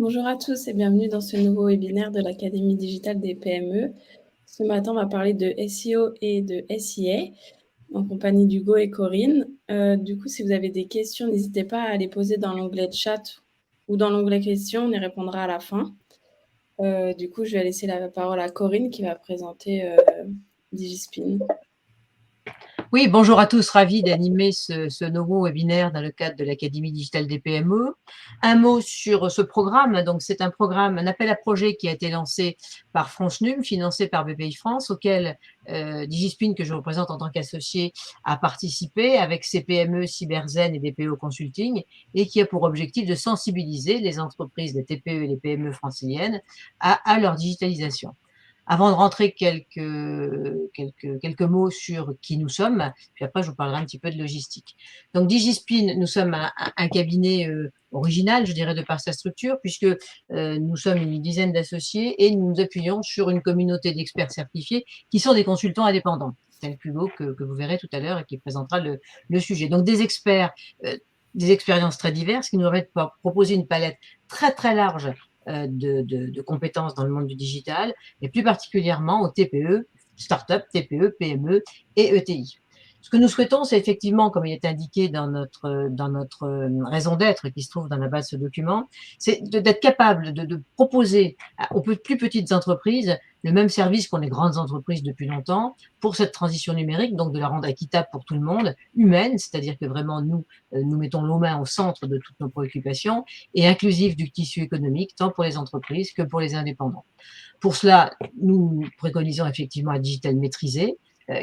Bonjour à tous et bienvenue dans ce nouveau webinaire de l'Académie digitale des PME. Ce matin, on va parler de SEO et de SIA en compagnie d'Hugo et Corinne. Du coup, si vous avez des questions, n'hésitez pas à les poser dans l'onglet chat ou dans l'onglet questions, on y répondra à la fin. Du coup, je vais laisser la parole à Corinne qui va présenter Digispin. Oui, bonjour à tous, ravi d'animer ce nouveau webinaire dans le cadre de l'Académie digitale des PME. Un mot sur ce programme. Donc, c'est un programme, un appel à projet qui a été lancé par France Num, financé par BPI France, auquel Digispin, que je représente en tant qu'associé, a participé avec ses PME, Cyberzen et DPO Consulting, et qui a pour objectif de sensibiliser les entreprises, les TPE et les PME franciliennes à leur digitalisation. Avant de rentrer quelques mots sur qui nous sommes, puis après je vous parlerai un petit peu de logistique. Donc Digispin, nous sommes un cabinet original, je dirais, de par sa structure, puisque nous sommes une dizaine d'associés et nous nous appuyons sur une communauté d'experts certifiés qui sont des consultants indépendants, tel qu'Hugo que vous verrez tout à l'heure et qui présentera le sujet. Donc des experts, des expériences très diverses qui nous permettent de proposer une palette très très large de compétences dans le monde du digital, et plus particulièrement aux TPE, start-up, TPE, PME et ETI. Ce que nous souhaitons, c'est effectivement, comme il est indiqué dans notre raison d'être qui se trouve dans la base de ce document, c'est d'être capable de proposer aux plus petites entreprises le même service qu'ont les grandes entreprises depuis longtemps pour cette transition numérique, donc de la rendre équitable pour tout le monde, humaine, c'est-à-dire que vraiment nous mettons l'humain au centre de toutes nos préoccupations, et inclusif du tissu économique, tant pour les entreprises que pour les indépendants. Pour cela, nous préconisons effectivement un digital maîtrisé,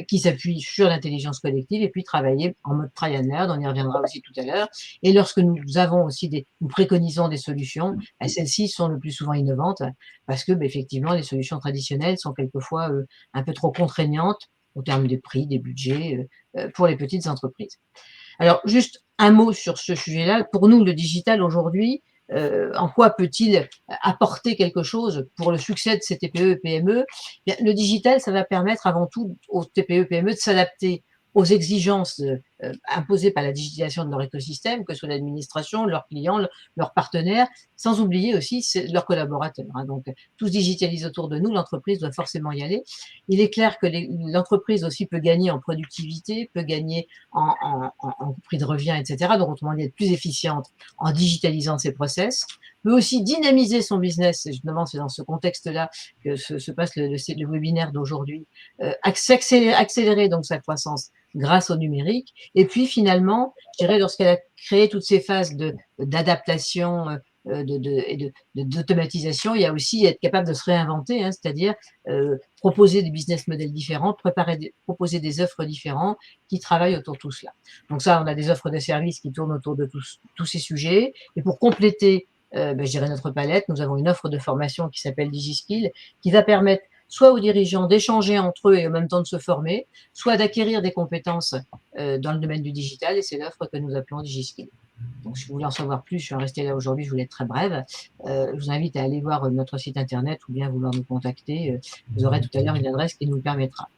qui s'appuie sur l'intelligence collective et puis travailler en mode try and learn, on y reviendra aussi tout à l'heure. Et lorsque nous avons aussi nous préconisons des solutions, celles-ci sont le plus souvent innovantes parce que, effectivement, les solutions traditionnelles sont quelquefois un peu trop contraignantes au terme des prix, des budgets, pour les petites entreprises. Alors, juste un mot sur ce sujet-là. Pour nous, le digital aujourd'hui, en quoi peut-il apporter quelque chose pour le succès de ces TPE et PME? Bien, le digital, ça va permettre avant tout aux TPE et PME de s'adapter aux exigences imposées par la digitalisation de leur écosystème, que ce soit l'administration, leurs clients, leurs partenaires, sans oublier aussi leurs collaborateurs. Donc, tout se digitalise autour de nous, l'entreprise doit forcément y aller. Il est clair que l'entreprise aussi peut gagner en productivité, peut gagner en prix de revient, etc. Donc, autrement dit, être plus efficiente en digitalisant ses process, peut aussi dynamiser son business. Et justement, c'est dans ce contexte-là que se passe le webinaire d'aujourd'hui. Accélérer donc sa croissance grâce au numérique. Et puis, finalement, je dirais, lorsqu'elle a créé toutes ces phases d'adaptation, d'automatisation, il y a aussi être capable de se réinventer, hein, c'est-à-dire proposer des business models différents, proposer des offres différentes qui travaillent autour de tout cela. Donc ça, on a des offres de services qui tournent autour de tous ces sujets. Et pour compléter, je dirais, notre palette, nous avons une offre de formation qui s'appelle DigiSkill, qui va permettre soit aux dirigeants d'échanger entre eux et en même temps de se former, soit d'acquérir des compétences dans le domaine du digital, et c'est l'offre que nous appelons DigiSkill. Donc, si vous voulez en savoir plus, je vais rester là aujourd'hui, je voulais être très brève. Je vous invite à aller voir notre site internet ou bien vouloir nous contacter. Vous aurez tout à l'heure une adresse qui nous le permettra.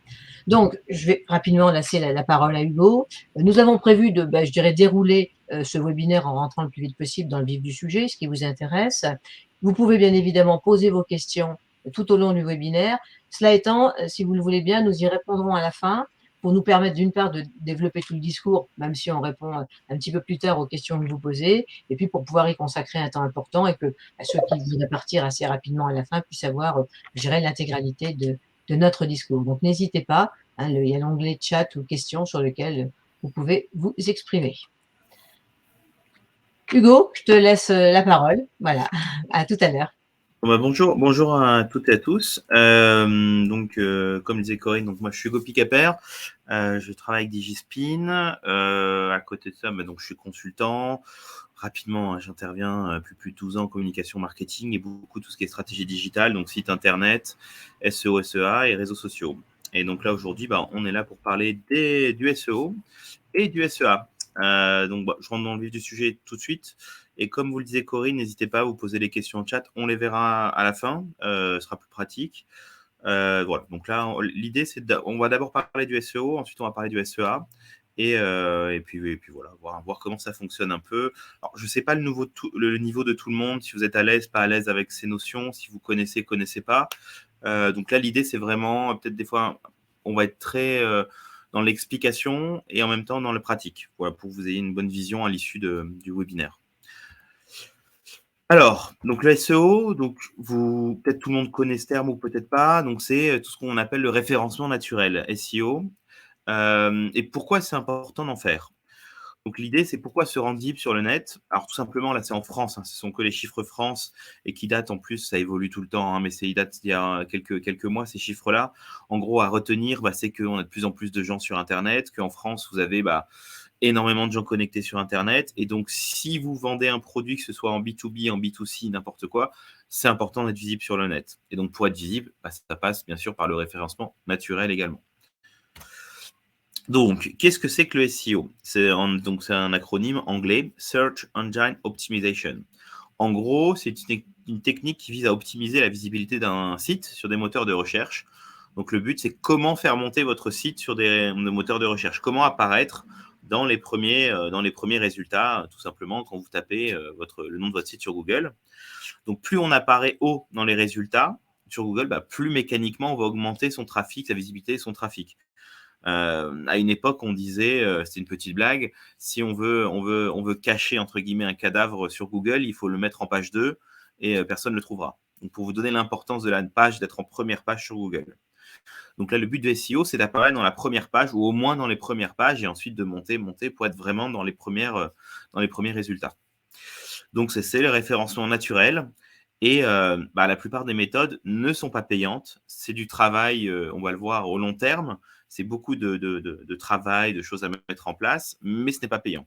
Donc, je vais rapidement laisser la parole à Hugo. Nous avons prévu de, je dirais, dérouler ce webinaire en rentrant le plus vite possible dans le vif du sujet, ce qui vous intéresse. Vous pouvez bien évidemment poser vos questions tout au long du webinaire. Cela étant, si vous le voulez bien, nous y répondrons à la fin pour nous permettre d'une part de développer tout le discours, même si on répond un petit peu plus tard aux questions que vous posez, et puis pour pouvoir y consacrer un temps important et que ceux qui voudraient partir assez rapidement à la fin puissent avoir, je dirais, l'intégralité de notre discours. Donc n'hésitez pas, hein, il y a l'onglet chat ou questions sur lequel vous pouvez vous exprimer. Hugo, je te laisse la parole. Voilà, à tout à l'heure. Bonjour à toutes et à tous. Comme disait Corinne, donc moi je suis Hugo Picapert, je travaille avec Digispin. À côté de ça, donc je suis consultant. Rapidement, j'interviens plus de 12 ans en communication marketing et beaucoup tout ce qui est stratégie digitale, donc site internet, SEO, SEA et réseaux sociaux. Et donc là aujourd'hui, on est là pour parler du SEO et du SEA. Je rentre dans le vif du sujet tout de suite. Et comme vous le disiez, Corinne, n'hésitez pas à vous poser les questions en chat. On les verra à la fin. Ce sera plus pratique. Voilà. Donc là, l'idée, on va d'abord parler du SEO. Ensuite, on va parler du SEA. Et puis voilà, voir comment ça fonctionne un peu. Alors, je ne sais pas le niveau de tout le monde, si vous êtes à l'aise, pas à l'aise avec ces notions, si vous connaissez pas. Donc là, l'idée, c'est vraiment, peut-être des fois, on va être très dans l'explication et en même temps dans la pratique, voilà, pour que vous ayez une bonne vision à l'issue du webinaire. Alors, donc le SEO, donc peut-être tout le monde connaît ce terme ou peut-être pas. Donc c'est tout ce qu'on appelle le référencement naturel, SEO. Et pourquoi c'est important d'en faire? Donc l'idée, c'est pourquoi se rendre libre sur le net? Alors tout simplement, là, c'est en France, hein, ce sont que les chiffres France et qui datent en plus, ça évolue tout le temps, hein, mais ils datent d'il y a quelques mois, ces chiffres-là. En gros, à retenir, c'est qu'on a de plus en plus de gens sur Internet, qu'en France, vous avez énormément de gens connectés sur Internet. Et donc, si vous vendez un produit, que ce soit en B2B, en B2C, n'importe quoi, c'est important d'être visible sur le net. Et donc, pour être visible, ça passe bien sûr par le référencement naturel également. Donc, qu'est-ce que c'est que le SEO? C'est un acronyme anglais, Search Engine Optimization. En gros, c'est une technique qui vise à optimiser la visibilité d'un site sur des moteurs de recherche. Donc, le but, c'est comment faire monter votre site sur des moteurs de recherche. Comment apparaître dans les premiers résultats, tout simplement, quand vous tapez le nom de votre site sur Google. Donc, plus on apparaît haut dans les résultats sur Google, plus mécaniquement, on va augmenter son trafic, sa visibilité et son trafic. À une époque, on disait, c'était une petite blague, si on veut cacher entre guillemets un cadavre sur Google, il faut le mettre en page 2 et personne ne le trouvera. Donc, pour vous donner l'importance de la page, d'être en première page sur Google. Donc là, le but de SEO, c'est d'apparaître dans la première page ou au moins dans les premières pages et ensuite de monter pour être vraiment dans les premiers résultats. Donc, c'est le référencement naturel. Et la plupart des méthodes ne sont pas payantes. C'est du travail, on va le voir, au long terme. C'est beaucoup de travail, de choses à mettre en place, mais ce n'est pas payant.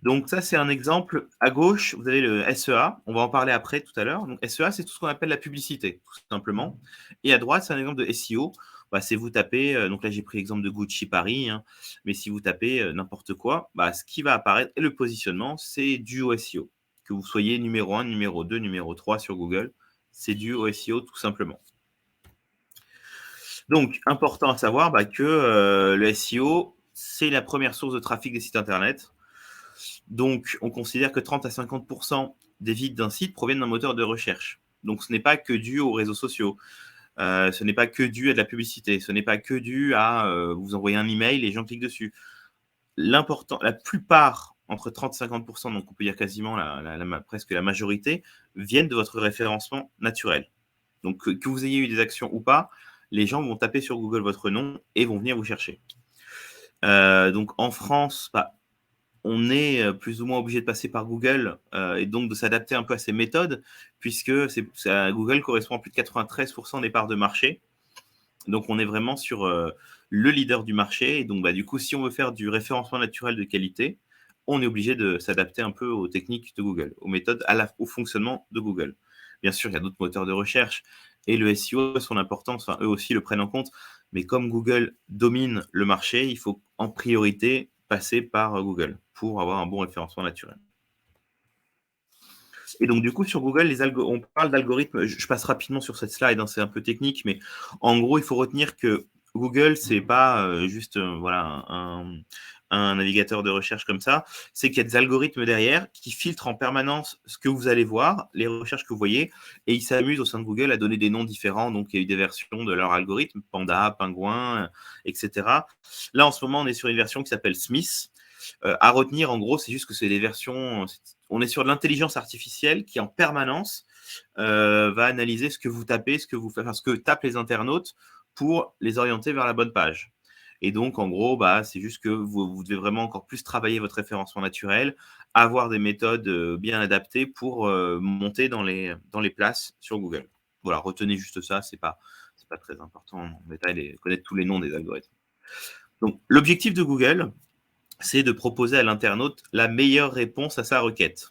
Donc ça, c'est un exemple. À gauche, vous avez le SEA. On va en parler après tout à l'heure. Donc SEA, c'est tout ce qu'on appelle la publicité, tout simplement. Et à droite, c'est un exemple de SEO. C'est vous tapez, donc là j'ai pris l'exemple de Gucci Paris, hein, mais si vous tapez n'importe quoi, ce qui va apparaître et le positionnement, c'est dû au SEO. Que vous soyez numéro 1, numéro 2, numéro 3 sur Google, c'est dû au SEO tout simplement. Donc, important à savoir que le SEO, c'est la première source de trafic des sites Internet. Donc, on considère que 30 à 50% des visites d'un site proviennent d'un moteur de recherche. Donc, ce n'est pas que dû aux réseaux sociaux. Ce n'est pas que dû à de la publicité. Ce n'est pas que dû à vous envoyer un email et les gens cliquent dessus. La plupart, entre 30 et 50%, donc on peut dire quasiment presque la majorité, viennent de votre référencement naturel. Donc, que vous ayez eu des actions ou pas, les gens vont taper sur Google votre nom et vont venir vous chercher. Donc, en France, on est plus ou moins obligé de passer par Google et donc de s'adapter un peu à ces méthodes, puisque Google correspond à plus de 93% des parts de marché. Donc, on est vraiment sur le leader du marché. Et donc, du coup, si on veut faire du référencement naturel de qualité, on est obligé de s'adapter un peu aux techniques de Google, aux méthodes, au fonctionnement de Google. Bien sûr, il y a d'autres moteurs de recherche et le SEO a son importance, eux aussi le prennent en compte. Mais comme Google domine le marché, il faut en priorité passer par Google pour avoir un bon référencement naturel. Et donc, du coup, sur Google, on parle d'algorithmes. Je passe rapidement sur cette slide, hein, c'est un peu technique, mais en gros, il faut retenir que Google, c'est pas juste un navigateur de recherche comme ça. C'est qu'il y a des algorithmes derrière qui filtrent en permanence ce que vous allez voir, les recherches que vous voyez, et ils s'amusent au sein de Google à donner des noms différents. Donc, il y a eu des versions de leur algorithme, Panda, Pingouin, etc. Là, en ce moment, on est sur une version qui s'appelle Smith. À retenir, en gros, c'est juste que c'est des versions. On est sur de l'intelligence artificielle qui, en permanence, va analyser ce que vous tapez, ce que tapent les internautes pour les orienter vers la bonne page. Et donc, en gros, c'est juste que vous devez vraiment encore plus travailler votre référencement naturel, avoir des méthodes bien adaptées pour monter dans les places sur Google. Voilà, retenez juste ça, c'est pas très important en détail de connaître tous les noms des algorithmes. Donc, l'objectif de Google, c'est de proposer à l'internaute la meilleure réponse à sa requête.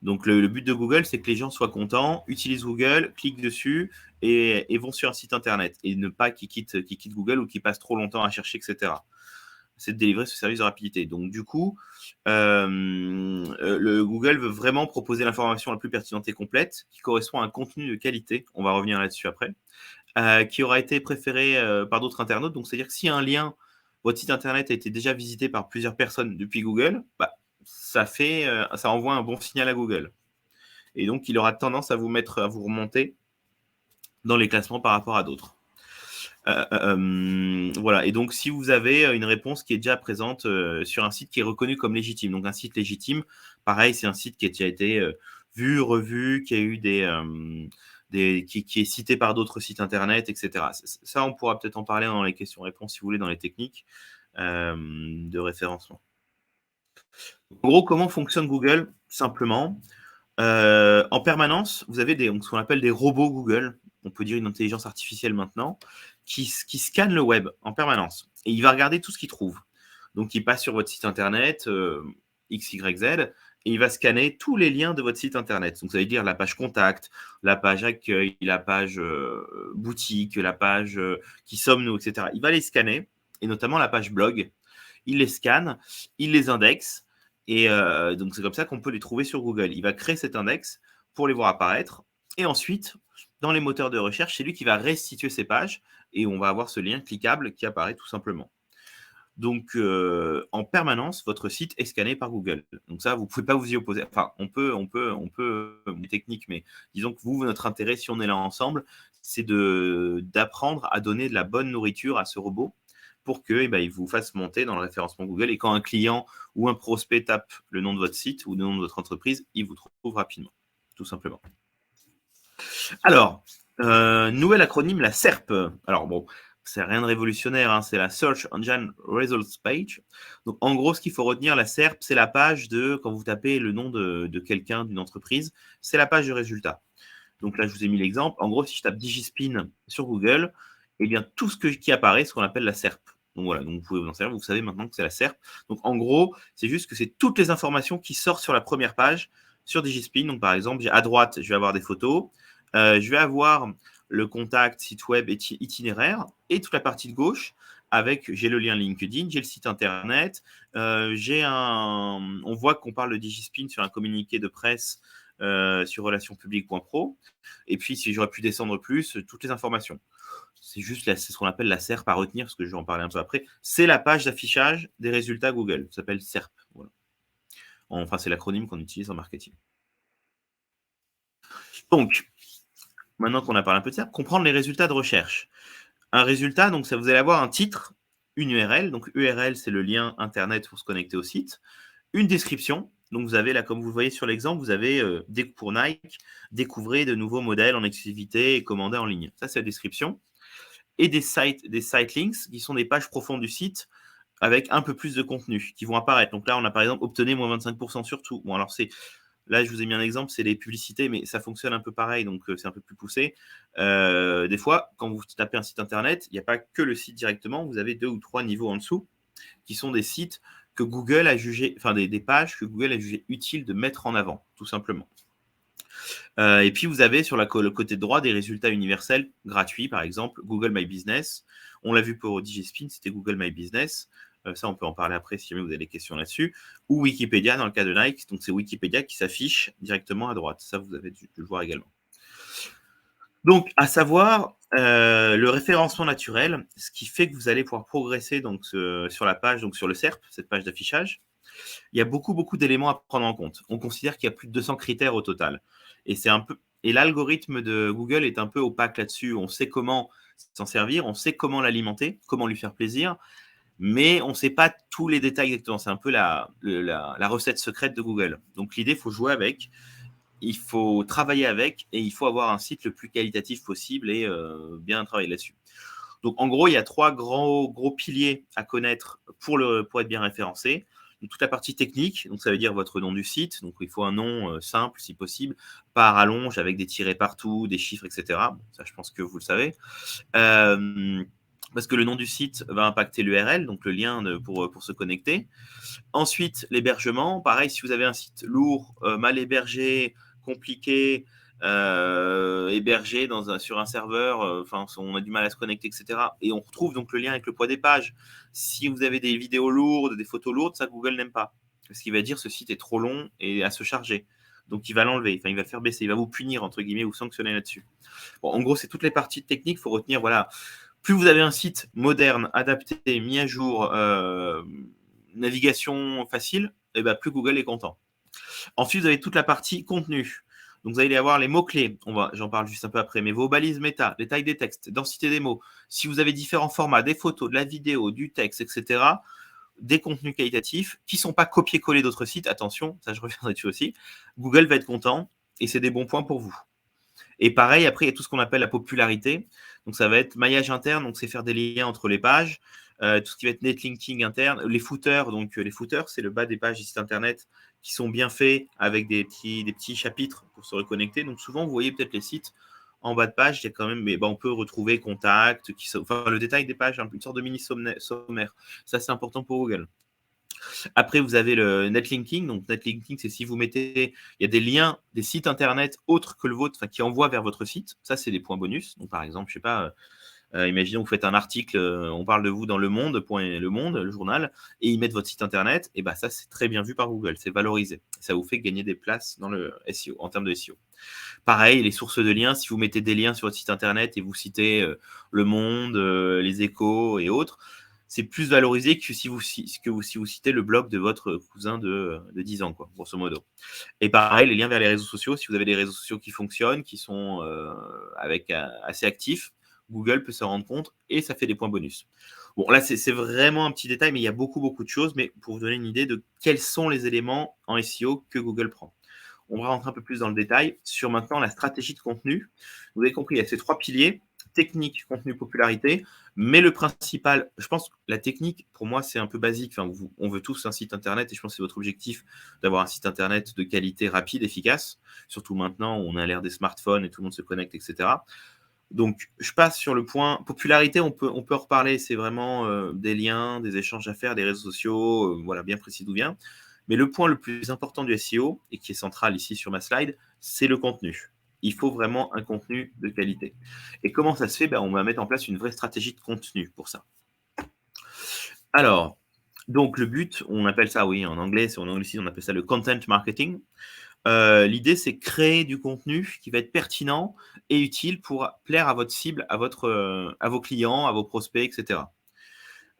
Donc, le but de Google, c'est que les gens soient contents, utilisent Google, cliquent dessus et vont sur un site Internet. Et ne pas qu'ils quittent Google ou qu'ils passent trop longtemps à chercher, etc. C'est de délivrer ce service de rapidité. Donc, du coup, le Google veut vraiment proposer l'information la plus pertinente et complète qui correspond à un contenu de qualité. On va revenir là-dessus après. Qui aura été préféré par d'autres internautes. Donc, c'est-à-dire que s'il y a un lien votre site internet a été déjà visité par plusieurs personnes depuis Google, bah, ça envoie un bon signal à Google. Et donc, il aura tendance à vous remonter dans les classements par rapport à d'autres. Voilà. Et donc, si vous avez une réponse qui est déjà présente sur un site qui est reconnu comme légitime, donc un site légitime, pareil, c'est un site qui a déjà été vu, revu, qui a eu qui est cité par d'autres sites internet, etc. Ça, on pourra peut-être en parler dans les questions-réponses, si vous voulez, dans les techniques de référencement. En gros, comment fonctionne Google? Simplement, en permanence, vous avez ce qu'on appelle des robots Google, on peut dire une intelligence artificielle maintenant, qui scanne le web en permanence. Et il va regarder tout ce qu'il trouve. Donc, il passe sur votre site internet, XYZ, et il va scanner tous les liens de votre site internet. Donc, ça veut dire la page contact, la page accueil, la page boutique, la page qui sommes-nous, etc. Il va les scanner, et notamment la page blog. Il les scanne, il les indexe, et donc, c'est comme ça qu'on peut les trouver sur Google. Il va créer cet index pour les voir apparaître. Et ensuite, dans les moteurs de recherche, c'est lui qui va restituer ces pages et on va avoir ce lien cliquable qui apparaît tout simplement. Donc, en permanence, votre site est scanné par Google. Donc ça, vous ne pouvez pas vous y opposer. Enfin, on peut des techniques, mais disons que notre intérêt, si on est là ensemble, c'est d'apprendre à donner de la bonne nourriture à ce robot pour qu'il vous fasse monter dans le référencement Google. Et quand un client ou un prospect tape le nom de votre site ou le nom de votre entreprise, il vous trouve rapidement, tout simplement. Alors, nouvel acronyme, la SERP. Alors bon, c'est rien de révolutionnaire, hein, c'est la Search Engine Results Page. Donc en gros, ce qu'il faut retenir, la SERP, c'est la page quand vous tapez le nom de quelqu'un, d'une entreprise, c'est la page de résultat. Donc là, je vous ai mis l'exemple. En gros, si je tape Digispin sur Google, eh bien, tout ce qui apparaît, c'est ce qu'on appelle la SERP. Donc voilà, donc vous pouvez vous en servir, vous savez maintenant que c'est la SERP. Donc en gros, c'est juste que c'est toutes les informations qui sortent sur la première page sur Digispin. Donc par exemple, à droite, je vais avoir des photos. Je vais avoir le contact, site web, itinéraire, et toute la partie de gauche j'ai le lien LinkedIn, j'ai le site internet, on voit qu'on parle de Digispin sur un communiqué de presse sur relationspubliques.pro. Et puis, si j'aurais pu descendre plus, toutes les informations. C'est ce qu'on appelle la SERP à retenir, parce que je vais en parler un peu après. C'est la page d'affichage des résultats Google. Ça s'appelle SERP. Voilà. Enfin, c'est l'acronyme qu'on utilise en marketing. Donc, maintenant qu'on a parlé un peu de SERP, comprendre les résultats de recherche. Un résultat, donc ça, vous allez avoir un titre, une URL. Donc, URL, c'est le lien Internet pour se connecter au site. Une description. Donc, vous avez là, comme vous le voyez sur l'exemple, vous avez pour Nike, découvrez de nouveaux modèles en exclusivité et commandez en ligne. Ça, c'est la description. Et des site links, qui sont des pages profondes du site avec un peu plus de contenu qui vont apparaître. Donc là, on a par exemple obtenez moins 25% sur tout. Bon, alors là, je vous ai mis un exemple, c'est les publicités, mais ça fonctionne un peu pareil, donc c'est un peu plus poussé. Des fois, quand vous tapez un site internet, il n'y a pas que le site directement, vous avez 2 ou 3 niveaux en dessous qui sont des sites que Google a jugé, enfin des pages que Google a jugé utile de mettre en avant, tout simplement. Et puis, vous avez sur le côté droit des résultats universels gratuits, par exemple, Google My Business. On l'a vu pour Digispin, c'était Google My Business. Ça, on peut en parler après si jamais vous avez des questions là-dessus. Ou Wikipédia dans le cas de Nike. Donc, c'est Wikipédia qui s'affiche directement à droite. Ça, vous avez dû le voir également. Donc, à savoir, le référencement naturel, ce qui fait que vous allez pouvoir progresser donc, sur la page, donc sur le SERP, cette page d'affichage. Il y a beaucoup d'éléments à prendre en compte. On considère qu'il y a plus de 200 critères au total. Et l'algorithme de Google est un peu opaque là-dessus. On sait comment s'en servir, on sait comment l'alimenter, comment lui faire plaisir, mais on ne sait pas tous les détails exactement. C'est un peu la recette secrète de Google. Donc l'idée, il faut jouer avec, il faut travailler avec, et il faut avoir un site le plus qualitatif possible et bien travailler là-dessus. Donc en gros, il y a 3 gros piliers à connaître pour être bien référencé. Donc, toute la partie technique, donc ça veut dire votre nom du site. Donc il faut un nom simple si possible, pas à rallonge avec des tirets partout, des chiffres, etc. Bon, ça, je pense que vous le savez. Parce que le nom du site va impacter l'URL, donc le lien pour se connecter. Ensuite, l'hébergement. Pareil, si vous avez un site lourd, mal hébergé, compliqué, hébergé sur un serveur, on a du mal à se connecter, etc. Et on retrouve donc le lien avec le poids des pages. Si vous avez des vidéos lourdes, des photos lourdes, ça Google n'aime pas. Parce qu'il va dire ce site est trop long et à se charger. Donc il va l'enlever, il va le faire baisser, il va vous punir, entre guillemets, ou sanctionner là-dessus. Bon, en gros, c'est toutes les parties techniques, il faut retenir, voilà, Plus vous avez un site moderne, adapté, mis à jour, navigation facile, et ben plus Google est content. Ensuite, vous avez toute la partie contenu. Donc, vous allez avoir les mots-clés. J'en parle juste un peu après, mais vos balises méta, les tailles des textes, densité des mots. Si vous avez différents formats, des photos, de la vidéo, du texte, etc., des contenus qualitatifs qui ne sont pas copiés-collés d'autres sites, attention, ça je reviendrai dessus aussi, Google va être content et c'est des bons points pour vous. Et pareil, après, il y a tout ce qu'on appelle la popularité. Donc, ça va être maillage interne, donc c'est faire des liens entre les pages. Tout ce qui va être netlinking interne, les footers, donc les footers, c'est le bas des pages des sites internet qui sont bien faits avec des petits chapitres pour se reconnecter. Donc, souvent, vous voyez peut-être les sites en bas de page, il y a quand même, mais on peut retrouver contact, enfin, le détail des pages, une sorte de mini sommaire. Ça, c'est important pour Google. Après, vous avez le netlinking. Donc, netlinking, c'est si vous mettez, il y a des liens, des sites internet autres que le vôtre, qui envoient vers votre site. Ça, c'est des points bonus. Donc, par exemple, je sais pas, imaginons que vous faites un article, on parle de vous dans Le Monde, le journal, et ils mettent votre site internet. Et ça, c'est très bien vu par Google. C'est valorisé. Ça vous fait gagner des places dans le SEO, en termes de SEO. Pareil, les sources de liens. Si vous mettez des liens sur votre site internet et vous citez Le Monde, Les Échos et autres, c'est plus valorisé que si vous citez le blog de votre cousin de 10 ans, quoi, grosso modo. Et pareil, les liens vers les réseaux sociaux, si vous avez des réseaux sociaux qui fonctionnent, qui sont assez actifs, Google peut s'en rendre compte et ça fait des points bonus. Bon, là, c'est vraiment un petit détail, mais il y a beaucoup de choses. Mais pour vous donner une idée de quels sont les éléments en SEO que Google prend. On va rentrer un peu plus dans le détail sur maintenant la stratégie de contenu. Vous avez compris, il y a ces 3 piliers, technique, contenu, popularité. Mais le principal, je pense que la technique, pour moi, c'est un peu basique. Enfin, on veut tous un site internet et je pense que c'est votre objectif d'avoir un site internet de qualité, rapide, efficace. Surtout maintenant, on est à l'ère des smartphones et tout le monde se connecte, etc. Donc, je passe sur le point popularité. On peut en reparler. C'est vraiment des liens, des échanges à faire, des réseaux sociaux, voilà, bien précis d'où vient. Mais le point le plus important du SEO, et qui est central ici sur ma slide, c'est le contenu. Il faut vraiment un contenu de qualité. Et comment ça se fait? On va mettre en place une vraie stratégie de contenu pour ça. Alors, donc le but, on appelle ça, oui, en anglais, on appelle ça le content marketing. L'idée, c'est créer du contenu qui va être pertinent et utile pour plaire à votre cible, à vos clients, à vos prospects, etc.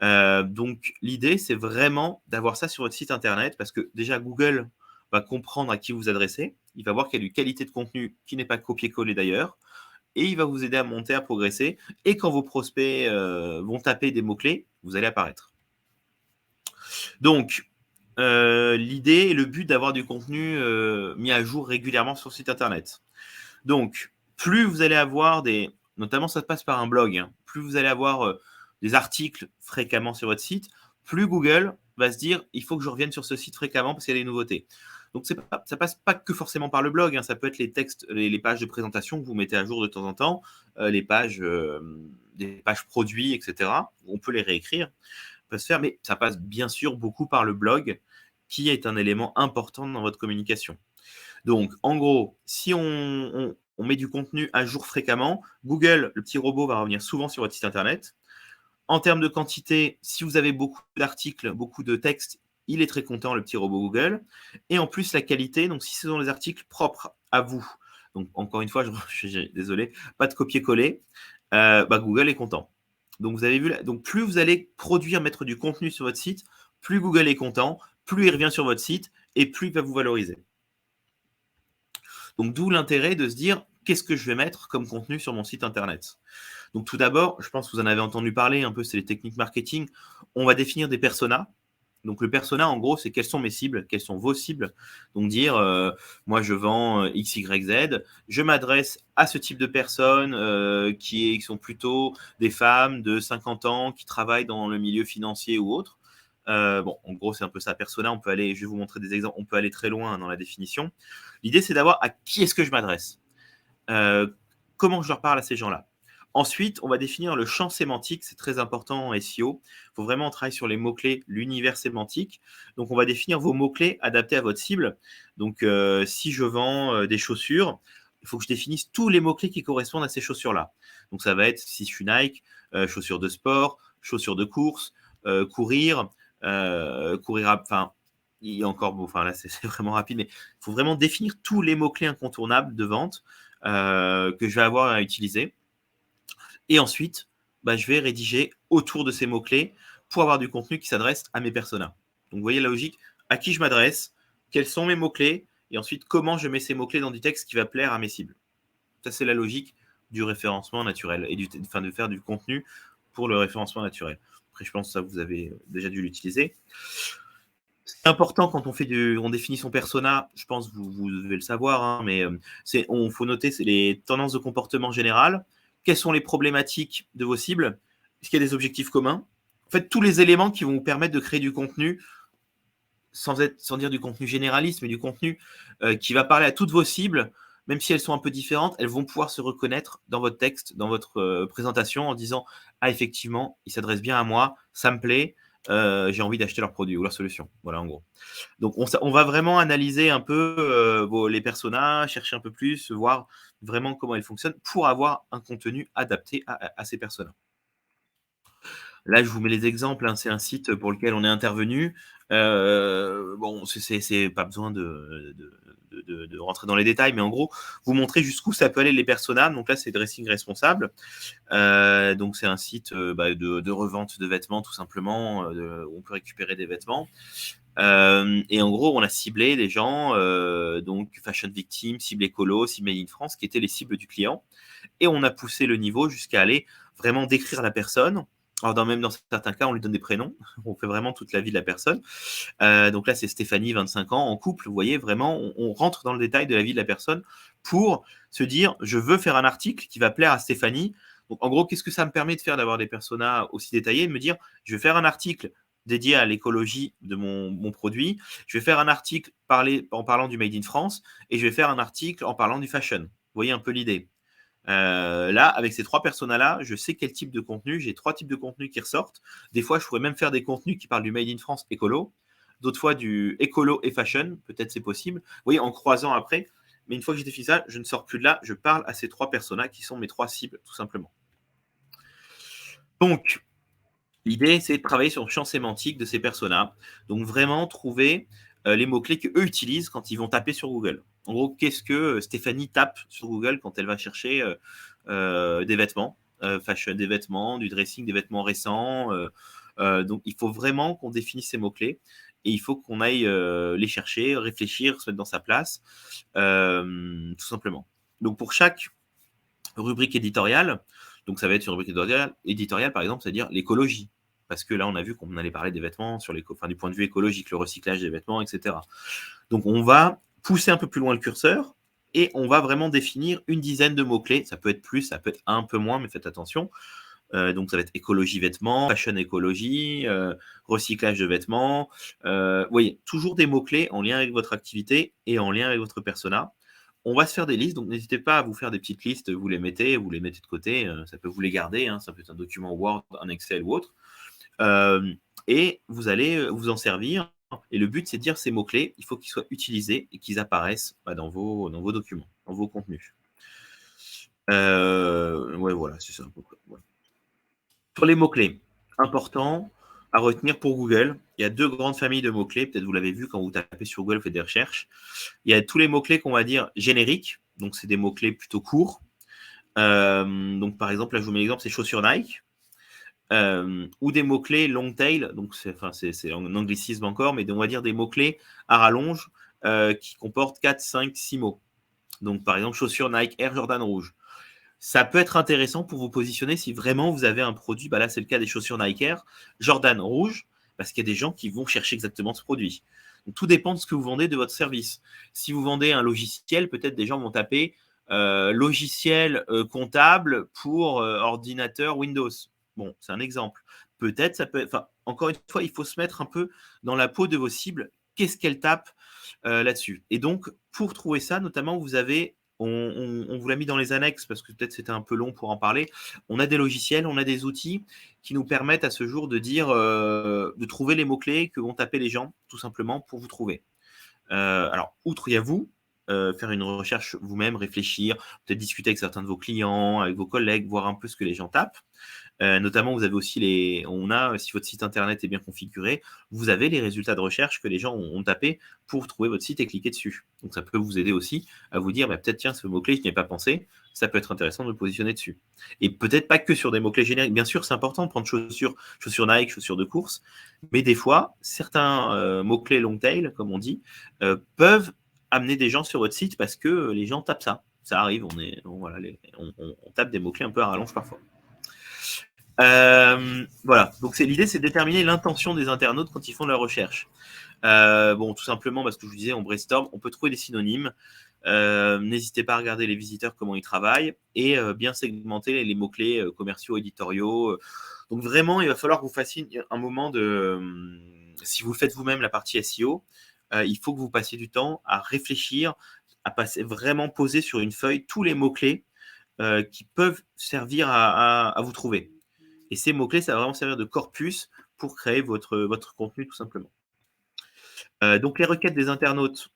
Donc, l'idée, c'est vraiment d'avoir ça sur votre site internet parce que déjà, Google va comprendre à qui vous adressez. Il va voir qu'il y a une qualité de contenu qui n'est pas copié-collé d'ailleurs et il va vous aider à monter, à progresser. Et quand vos prospects vont taper des mots-clés, vous allez apparaître. Donc, l'idée et le but d'avoir du contenu mis à jour régulièrement sur le site internet. Donc, plus vous allez avoir notamment ça passe par un blog, plus vous allez avoir des articles fréquemment sur votre site, plus Google va se dire il faut que je revienne sur ce site fréquemment parce qu'il y a des nouveautés. Donc, ça passe pas que forcément par le blog, ça peut être les textes, les pages de présentation que vous mettez à jour de temps en temps, des pages produits, etc. On peut les réécrire, peut se faire, mais ça passe bien sûr beaucoup par le blog qui est un élément important dans votre communication. Donc, en gros, si on met du contenu à jour fréquemment, Google, le petit robot, va revenir souvent sur votre site internet. En termes de quantité, si vous avez beaucoup d'articles, beaucoup de textes, il est très content, le petit robot Google. Et en plus, la qualité, donc si ce sont des articles propres à vous, donc encore une fois, désolé, pas de copier-coller, Google est content. Donc, vous avez vu, donc plus vous allez mettre du contenu sur votre site, plus Google est content, plus il revient sur votre site et plus il va vous valoriser. Donc, d'où l'intérêt de se dire qu'est-ce que je vais mettre comme contenu sur mon site internet. Donc, tout d'abord, je pense que vous en avez entendu parler un peu, c'est les techniques marketing. On va définir des personas. Donc, le persona, en gros, c'est quelles sont mes cibles, quelles sont vos cibles. Donc, dire, moi, je vends X, Y, Z. Je m'adresse à ce type de personnes qui sont plutôt des femmes de 50 ans qui travaillent dans le milieu financier ou autre. En gros, c'est un peu ça, persona. Je vais vous montrer des exemples. On peut aller très loin dans la définition. L'idée, c'est d'avoir à qui est-ce que je m'adresse. Comment je leur parle à ces gens-là. Ensuite, on va définir le champ sémantique. C'est très important en SEO. Il faut vraiment travailler sur les mots-clés, l'univers sémantique. Donc, on va définir vos mots-clés adaptés à votre cible. Donc, si je vends des chaussures, il faut que je définisse tous les mots-clés qui correspondent à ces chaussures-là. Donc, ça va être, si je suis Nike, chaussures de sport, chaussures de course, courir, enfin, il y a encore, là, c'est vraiment rapide, mais il faut vraiment définir tous les mots-clés incontournables de vente que je vais avoir à utiliser. Et ensuite, bah, je vais rédiger autour de ces mots-clés pour avoir du contenu qui s'adresse à mes personas. Donc, vous voyez la logique, à qui je m'adresse, quels sont mes mots-clés, et ensuite, comment je mets ces mots-clés dans du texte qui va plaire à mes cibles. Ça, c'est la logique du référencement naturel et de faire du contenu pour le référencement naturel. Après, je pense que ça, vous avez déjà dû l'utiliser. C'est important quand on définit son persona, je pense que vous devez le savoir, hein, mais faut noter les tendances de comportement général, quelles sont les problématiques de vos cibles, est-ce qu'il y a des objectifs communs. En fait, tous les éléments qui vont vous permettre de créer du contenu sans dire du contenu généraliste, mais du contenu qui va parler à toutes vos cibles, même si elles sont un peu différentes, elles vont pouvoir se reconnaître dans votre texte, dans votre présentation, en disant « Ah, effectivement, il s'adresse bien à moi, ça me plaît, j'ai envie d'acheter leur produit ou leur solution. » Voilà, en gros. Donc, on va vraiment analyser un peu les personas, chercher un peu plus, voir vraiment comment elles fonctionnent pour avoir un contenu adapté à ces personas. Là, je vous mets les exemples, hein, c'est un site pour lequel on est intervenu. Bon, c'est pas besoin de rentrer dans les détails, mais en gros, vous montrer jusqu'où ça peut aller les personas. Donc là, c'est Dressing Responsable. Donc c'est un site de revente de vêtements, tout simplement, où on peut récupérer des vêtements. Et en gros, on a ciblé les gens, donc Fashion Victim, cible écolo, cible Made in France, qui étaient les cibles du client. Et on a poussé le niveau jusqu'à aller vraiment décrire la personne. Alors, même dans certains cas, on lui donne des prénoms. On fait vraiment toute la vie de la personne. Donc là, c'est Stéphanie, 25 ans, en couple. Vous voyez, vraiment, on rentre dans le détail de la vie de la personne pour se dire, je veux faire un article qui va plaire à Stéphanie. Donc, en gros, qu'est-ce que ça me permet de faire d'avoir des personas aussi détaillés? De me dire, je vais faire un article dédié à l'écologie de mon produit. Je vais faire un article en parlant du Made in France et je vais faire un article en parlant du fashion. Vous voyez un peu l'idée. Là, avec ces trois personas-là, je sais quel type de contenu. J'ai 3 types de contenus qui ressortent. Des fois, je pourrais même faire des contenus qui parlent du Made in France écolo. D'autres fois, du écolo et fashion. Peut-être c'est possible. Vous voyez, en croisant après. Mais une fois que j'ai défini ça, je ne sors plus de là. Je parle à ces 3 personas qui sont mes 3 cibles, tout simplement. Donc, l'idée, c'est de travailler sur le champ sémantique de ces personas. Donc, vraiment trouver les mots-clés qu'eux utilisent quand ils vont taper sur Google. En gros, qu'est-ce que Stéphanie tape sur Google quand elle va chercher des vêtements, fashion, des vêtements, du dressing, des vêtements récents. Donc, il faut vraiment qu'on définisse ces mots-clés et il faut qu'on aille les chercher, réfléchir, se mettre dans sa place, tout simplement. Donc, pour chaque rubrique éditoriale, donc ça va être une rubrique éditoriale par exemple, c'est-à-dire l'écologie. Parce que là, on a vu qu'on allait parler des vêtements du point de vue écologique, le recyclage des vêtements, etc. Donc, on va pousser un peu plus loin le curseur et on va vraiment définir une dizaine de mots-clés. Ça peut être plus, ça peut être un peu moins, mais faites attention. Donc, ça va être écologie vêtements, fashion écologie, recyclage de vêtements. Vous voyez, toujours des mots-clés en lien avec votre activité et en lien avec votre persona. On va se faire des listes, donc n'hésitez pas à vous faire des petites listes, vous les mettez de côté, ça peut vous les garder, hein, ça peut être un document Word, un Excel ou autre. Et vous allez vous en servir. Et le but, c'est de dire ces mots-clés, il faut qu'ils soient utilisés et qu'ils apparaissent dans vos documents, dans vos contenus. Ouais, voilà, c'est ça. Ouais. Sur les mots-clés, important à retenir pour Google, il y a 2 grandes familles de mots-clés. Peut-être vous l'avez vu quand vous tapez sur Google, vous faites des recherches. Il y a tous les mots-clés qu'on va dire génériques. Donc, c'est des mots-clés plutôt courts. Donc, par exemple, là, je vous mets l'exemple, c'est chaussures Nike. Ou des mots-clés long tail, donc c'est un anglicisme encore, mais on va dire des mots-clés à rallonge qui comportent 4, 5, 6 mots. Donc, par exemple, chaussures Nike Air Jordan rouge. Ça peut être intéressant pour vous positionner si vraiment vous avez un produit, là c'est le cas des chaussures Nike Air Jordan rouge, parce qu'il y a des gens qui vont chercher exactement ce produit. Donc, tout dépend de ce que vous vendez de votre service. Si vous vendez un logiciel, peut-être des gens vont taper logiciel comptable pour ordinateur Windows. Bon, c'est un exemple. Peut-être, ça peut être. Enfin, encore une fois, il faut se mettre un peu dans la peau de vos cibles. Qu'est-ce qu'elles tapent là-dessus? Et donc, pour trouver ça, notamment, vous avez. On vous l'a mis dans les annexes parce que peut-être c'était un peu long pour en parler. On a des logiciels, on a des outils qui nous permettent à ce jour de dire, de trouver les mots-clés que vont taper les gens, tout simplement, pour vous trouver. Alors, outre, il y a vous, faire une recherche vous-même, réfléchir, peut-être discuter avec certains de vos clients, avec vos collègues, voir un peu ce que les gens tapent. Notamment, vous avez aussi si votre site internet est bien configuré, vous avez les résultats de recherche que les gens ont tapés pour trouver votre site et cliquer dessus. Donc, ça peut vous aider aussi à vous dire, peut-être, tiens, ce mot-clé, je n'y ai pas pensé, ça peut être intéressant de me positionner dessus. Et peut-être pas que sur des mots-clés génériques. Bien sûr, c'est important de prendre chaussures Nike, chaussures de course, mais des fois, certains mots-clés long tail, comme on dit, peuvent amener des gens sur votre site parce que les gens tapent ça. Ça arrive, on tape des mots-clés un peu à rallonge parfois. Voilà, donc l'idée, c'est de déterminer l'intention des internautes quand ils font de la recherche. Tout simplement, parce que je vous disais, on brainstorm, on peut trouver des synonymes. N'hésitez pas à regarder les visiteurs, comment ils travaillent, et bien segmenter les mots-clés commerciaux, éditoriaux. Donc vraiment, il va falloir que vous fassiez un moment si vous faites vous-même la partie SEO, il faut que vous passiez du temps à réfléchir, à vraiment poser sur une feuille tous les mots-clés qui peuvent servir à vous trouver. Et ces mots-clés, ça va vraiment servir de corpus pour créer votre contenu, tout simplement. Donc, les requêtes des internautes,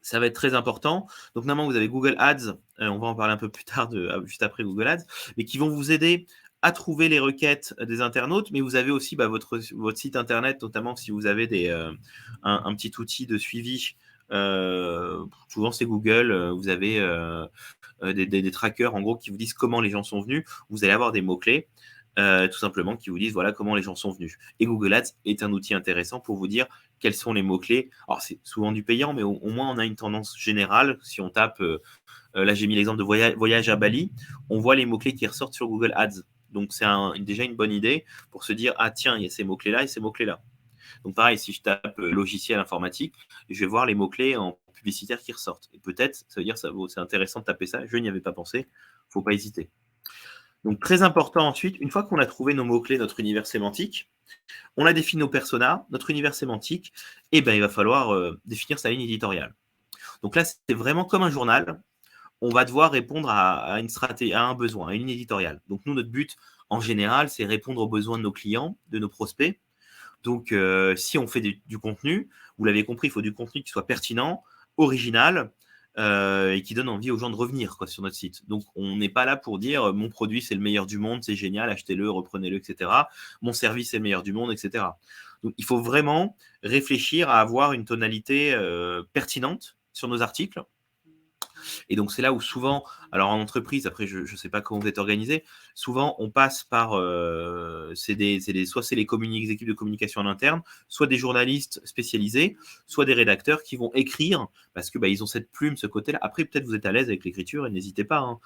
ça va être très important. Donc, normalement, vous avez Google Ads, on va en parler un peu plus tard, juste après Google Ads, mais qui vont vous aider à trouver les requêtes des internautes, mais vous avez aussi votre site internet, notamment si vous avez un petit outil de suivi. Souvent, c'est Google, vous avez des trackers, en gros, qui vous disent comment les gens sont venus. Vous allez avoir des mots-clés. Tout simplement, qui vous disent voilà comment les gens sont venus. Et Google Ads est un outil intéressant pour vous dire quels sont les mots-clés. Alors, c'est souvent du payant, mais au moins, on a une tendance générale. Si on tape, là, j'ai mis l'exemple de voyage à Bali, on voit les mots-clés qui ressortent sur Google Ads. Donc, c'est déjà une bonne idée pour se dire ah, tiens, il y a ces mots-clés-là et ces mots-clés-là. Donc, pareil, si je tape logiciel informatique, je vais voir les mots-clés en publicitaire qui ressortent. Et peut-être, ça veut dire c'est intéressant de taper ça. Je n'y avais pas pensé. Il ne faut pas hésiter. Donc, très important ensuite, une fois qu'on a trouvé nos mots-clés, notre univers sémantique, on a défini nos personas, notre univers sémantique, et il va falloir définir sa ligne éditoriale. Donc là, c'est vraiment comme un journal. On va devoir répondre à une stratégie, à un besoin, à une ligne éditoriale. Donc nous, notre but, en général, c'est répondre aux besoins de nos clients, de nos prospects. Donc, si on fait du contenu, vous l'avez compris, il faut du contenu qui soit pertinent, original, et qui donne envie aux gens de revenir sur notre site. Donc, on n'est pas là pour dire mon produit, c'est le meilleur du monde, c'est génial, achetez-le, reprenez-le, etc. Mon service, c'est le meilleur du monde, etc. Donc, il faut vraiment réfléchir à avoir une tonalité pertinente sur nos articles. Et donc, c'est là où souvent, alors en entreprise, après, je ne sais pas comment vous êtes organisé, souvent, on passe par, soit c'est les équipes de communication en interne, soit des journalistes spécialisés, soit des rédacteurs qui vont écrire, parce que ils ont cette plume, ce côté-là. Après, peut-être vous êtes à l'aise avec l'écriture, et n'hésitez pas. Hein.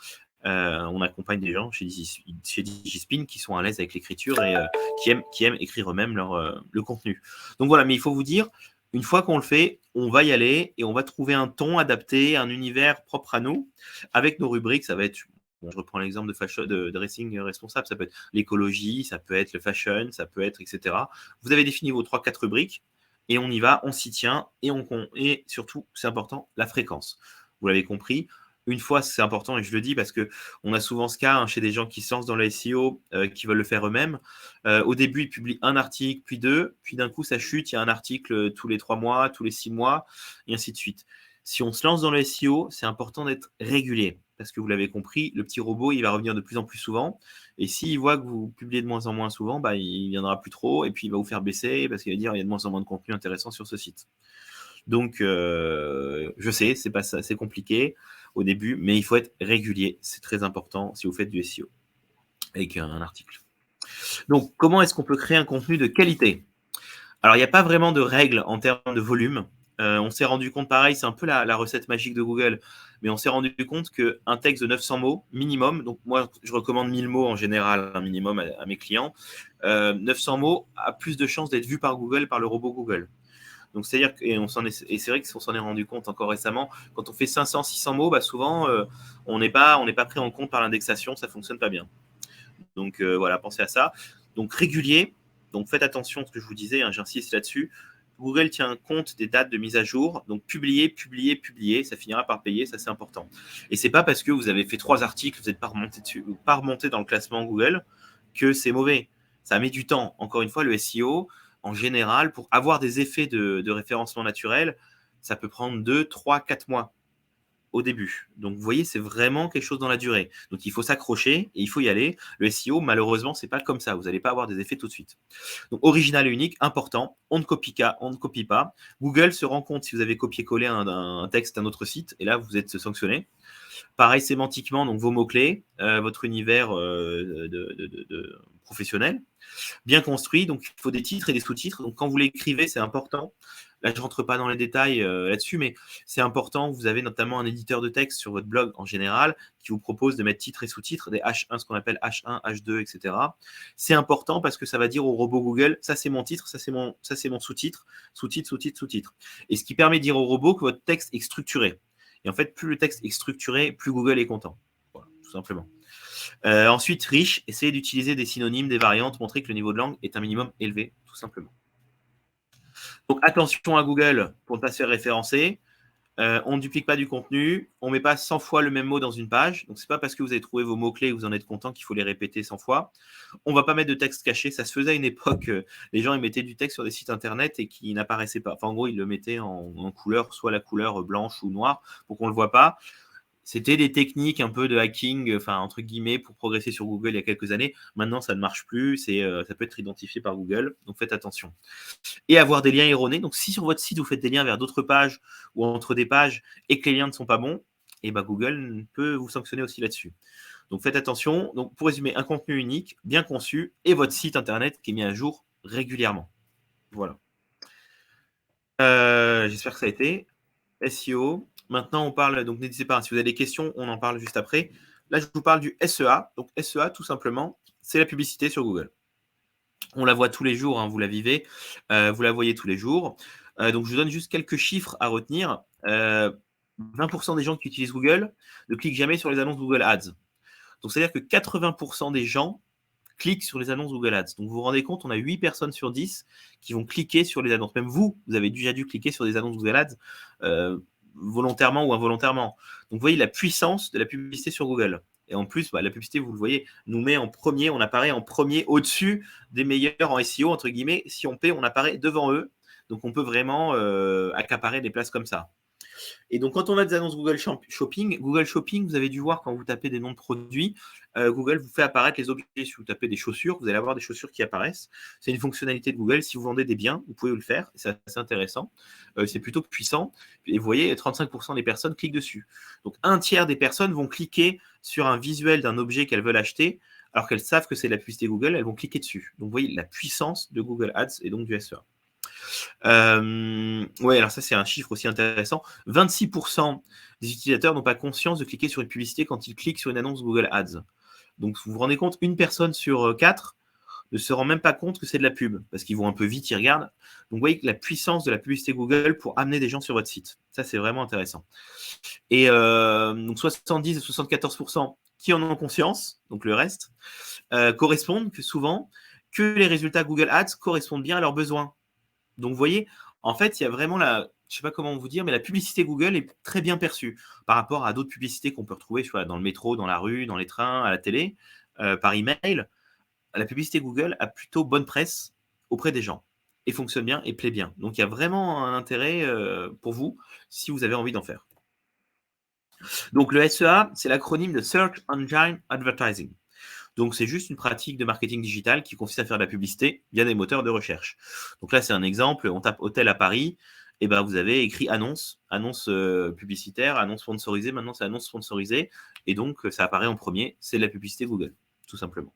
On accompagne des gens chez Digispin qui sont à l'aise avec l'écriture et qui aiment écrire eux-mêmes le contenu. Donc voilà, mais il faut vous dire, une fois qu'on le fait, on va y aller et on va trouver un ton adapté, un univers propre à nous. Avec nos rubriques, ça va être, je reprends l'exemple de fashion, de racing responsable, ça peut être l'écologie, ça peut être le fashion, ça peut être, etc. Vous avez défini vos 3-4 rubriques et on y va, on s'y tient et surtout, c'est important, la fréquence. Vous l'avez compris. Une fois, c'est important et je le dis parce qu'on a souvent ce cas chez des gens qui se lancent dans le SEO, qui veulent le faire eux-mêmes. Au début, ils publient un article, puis 2, puis d'un coup, ça chute. Il y a un article tous les 3 mois, tous les 6 mois, et ainsi de suite. Si on se lance dans le SEO, c'est important d'être régulier parce que vous l'avez compris, le petit robot, il va revenir de plus en plus souvent. Et s'il voit que vous publiez de moins en moins souvent, il ne viendra plus trop et puis il va vous faire baisser parce qu'il va dire il y a de moins en moins de contenu intéressant sur ce site. Donc, je sais, c'est compliqué au début, mais il faut être régulier. C'est très important si vous faites du SEO avec un article. Donc, comment est-ce qu'on peut créer un contenu de qualité? Alors, il n'y a pas vraiment de règles en termes de volume. On s'est rendu compte, pareil, c'est un peu la recette magique de Google, mais on s'est rendu compte qu'un texte de 900 mots minimum, donc moi, je recommande 1000 mots en général, un minimum à mes clients, 900 mots a plus de chances d'être vu par Google, par le robot Google. Donc, c'est-à-dire et c'est vrai qu'on s'en est rendu compte encore récemment, quand on fait 500, 600 mots, souvent, on n'est pas pris en compte par l'indexation, ça ne fonctionne pas bien. Donc, voilà, pensez à ça. Donc, régulier. Donc, faites attention à ce que je vous disais, j'insiste là-dessus. Google tient compte des dates de mise à jour. Donc, publier, ça finira par payer, ça c'est important. Et ce n'est pas parce que vous avez fait 3 articles, vous n'êtes pas remonté dans le classement Google que c'est mauvais. Ça met du temps. Encore une fois, le SEO, en général, pour avoir des effets de référencement naturel, ça peut prendre 2, 3, 4 mois. au début. Donc, vous voyez, c'est vraiment quelque chose dans la durée. Donc, il faut s'accrocher et il faut y aller. Le SEO, malheureusement, c'est pas comme ça. Vous n'allez pas avoir des effets tout de suite. Donc, original et unique, important. On ne copie pas. Google se rend compte si vous avez copié-collé un texte d'un autre site et là, vous êtes sanctionné. Pareil, sémantiquement, donc vos mots-clés, votre univers de professionnel, bien construit. Donc, il faut des titres et des sous-titres. Donc, quand vous l'écrivez, c'est important. Là, je ne rentre pas dans les détails là-dessus, mais c'est important. Vous avez notamment un éditeur de texte sur votre blog en général qui vous propose de mettre titres et sous-titres, des H1, ce qu'on appelle H1, H2, etc. C'est important parce que ça va dire au robot Google, ça c'est mon titre, ça c'est mon sous-titre, sous-titre, sous-titre, sous-titre. Et ce qui permet de dire au robot que votre texte est structuré. Et en fait, plus le texte est structuré, plus Google est content. Voilà, tout simplement. Ensuite, riche, essayez d'utiliser des synonymes, des variantes, montrer que le niveau de langue est un minimum élevé, tout simplement. Donc, attention à Google pour ne pas se faire référencer. On ne duplique pas du contenu. On ne met pas 100 fois le même mot dans une page. Donc, ce n'est pas parce que vous avez trouvé vos mots-clés et que vous en êtes content qu'il faut les répéter 100 fois. On ne va pas mettre de texte caché. Ça se faisait à une époque. Les gens ils mettaient du texte sur des sites internet et qui n'apparaissait pas. Enfin, en gros, ils le mettaient en couleur, soit la couleur blanche ou noire pour qu'on ne le voit pas. C'était des techniques un peu de hacking, enfin entre guillemets, pour progresser sur Google il y a quelques années. Maintenant, ça ne marche plus. Ça peut être identifié par Google. Donc, faites attention. Et avoir des liens erronés. Donc, si sur votre site, vous faites des liens vers d'autres pages ou entre des pages et que les liens ne sont pas bons, et ben Google peut vous sanctionner aussi là-dessus. Donc, faites attention. Donc, pour résumer, un contenu unique, bien conçu et votre site internet qui est mis à jour régulièrement. Voilà. J'espère que ça a été. SEO. Maintenant, on parle, donc n'hésitez pas, si vous avez des questions, on en parle juste après. Là, je vous parle du SEA. Donc, SEA, tout simplement, c'est la publicité sur Google. On la voit tous les jours, hein, vous la vivez, vous la voyez tous les jours. Donc, je vous donne juste quelques chiffres à retenir. 20% des gens qui utilisent Google ne cliquent jamais sur les annonces Google Ads. Donc, c'est-à-dire que 80% des gens cliquent sur les annonces Google Ads. Donc, vous vous rendez compte, on a 8 personnes sur 10 qui vont cliquer sur les annonces. Même vous avez déjà dû cliquer sur des annonces Google Ads volontairement ou involontairement. Donc, vous voyez la puissance de la publicité sur Google. Et en plus, la publicité, vous le voyez, nous met en premier, on apparaît en premier au-dessus des meilleurs en SEO, entre guillemets. Si on paie, on apparaît devant eux. Donc, on peut vraiment accaparer des places comme ça. Et donc, quand on a des annonces Google Shopping, vous avez dû voir quand vous tapez des noms de produits, Google vous fait apparaître les objets. Si vous tapez des chaussures, vous allez avoir des chaussures qui apparaissent. C'est une fonctionnalité de Google. Si vous vendez des biens, vous pouvez le faire. C'est assez intéressant. C'est plutôt puissant. Et vous voyez, 35% des personnes cliquent dessus. Donc, un tiers des personnes vont cliquer sur un visuel d'un objet qu'elles veulent acheter, alors qu'elles savent que c'est la publicité Google, elles vont cliquer dessus. Donc, vous voyez la puissance de Google Ads et donc du SEA. Ouais, alors ça, c'est un chiffre aussi intéressant. 26% des utilisateurs n'ont pas conscience de cliquer sur une publicité quand ils cliquent sur une annonce Google Ads. Donc, vous vous rendez compte, une personne sur 4 ne se rend même pas compte que c'est de la pub, parce qu'ils vont un peu vite, ils regardent. Donc, vous voyez que la puissance de la publicité Google pour amener des gens sur votre site. Ça, c'est vraiment intéressant. Et donc, 70 et 74% qui en ont conscience, donc le reste, correspondent que souvent que les résultats Google Ads correspondent bien à leurs besoins. Donc, vous voyez, en fait, il y a vraiment je ne sais pas comment vous dire, mais la publicité Google est très bien perçue par rapport à d'autres publicités qu'on peut retrouver dans le métro, dans la rue, dans les trains, à la télé, par email. La publicité Google a plutôt bonne presse auprès des gens et fonctionne bien et plaît bien. Donc, il y a vraiment un intérêt pour vous si vous avez envie d'en faire. Donc, le SEA, c'est l'acronyme de Search Engine Advertising. Donc, c'est juste une pratique de marketing digital qui consiste à faire de la publicité via des moteurs de recherche. Donc là, c'est un exemple. On tape hôtel à Paris. Et ben, vous avez écrit annonce publicitaire, annonce sponsorisée. Maintenant, c'est annonce sponsorisée. Et donc, ça apparaît en premier. C'est la publicité Google, tout simplement.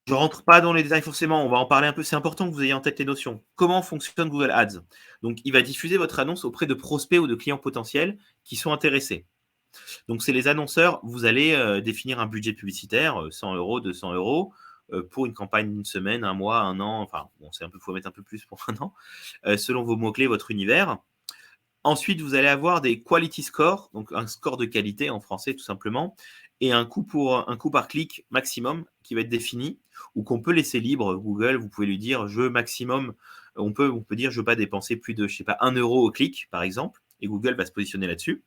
Je ne rentre pas dans les détails forcément. On va en parler un peu. C'est important que vous ayez en tête les notions. Comment fonctionne Google Ads? Donc, il va diffuser votre annonce auprès de prospects ou de clients potentiels qui sont intéressés. Donc, c'est les annonceurs, vous allez définir un budget publicitaire, 100 €, 200 € pour une campagne d'une semaine, un mois, un an. Enfin, bon, il faut mettre un peu plus pour un an, selon vos mots-clés, votre univers. Ensuite, vous allez avoir des quality scores, donc un score de qualité en français tout simplement, et un coût par clic maximum qui va être défini ou qu'on peut laisser libre. Google, vous pouvez lui dire je veux maximum, on peut dire je ne veux pas dépenser plus de 1 € au clic par exemple, et Google va se positionner là-dessus.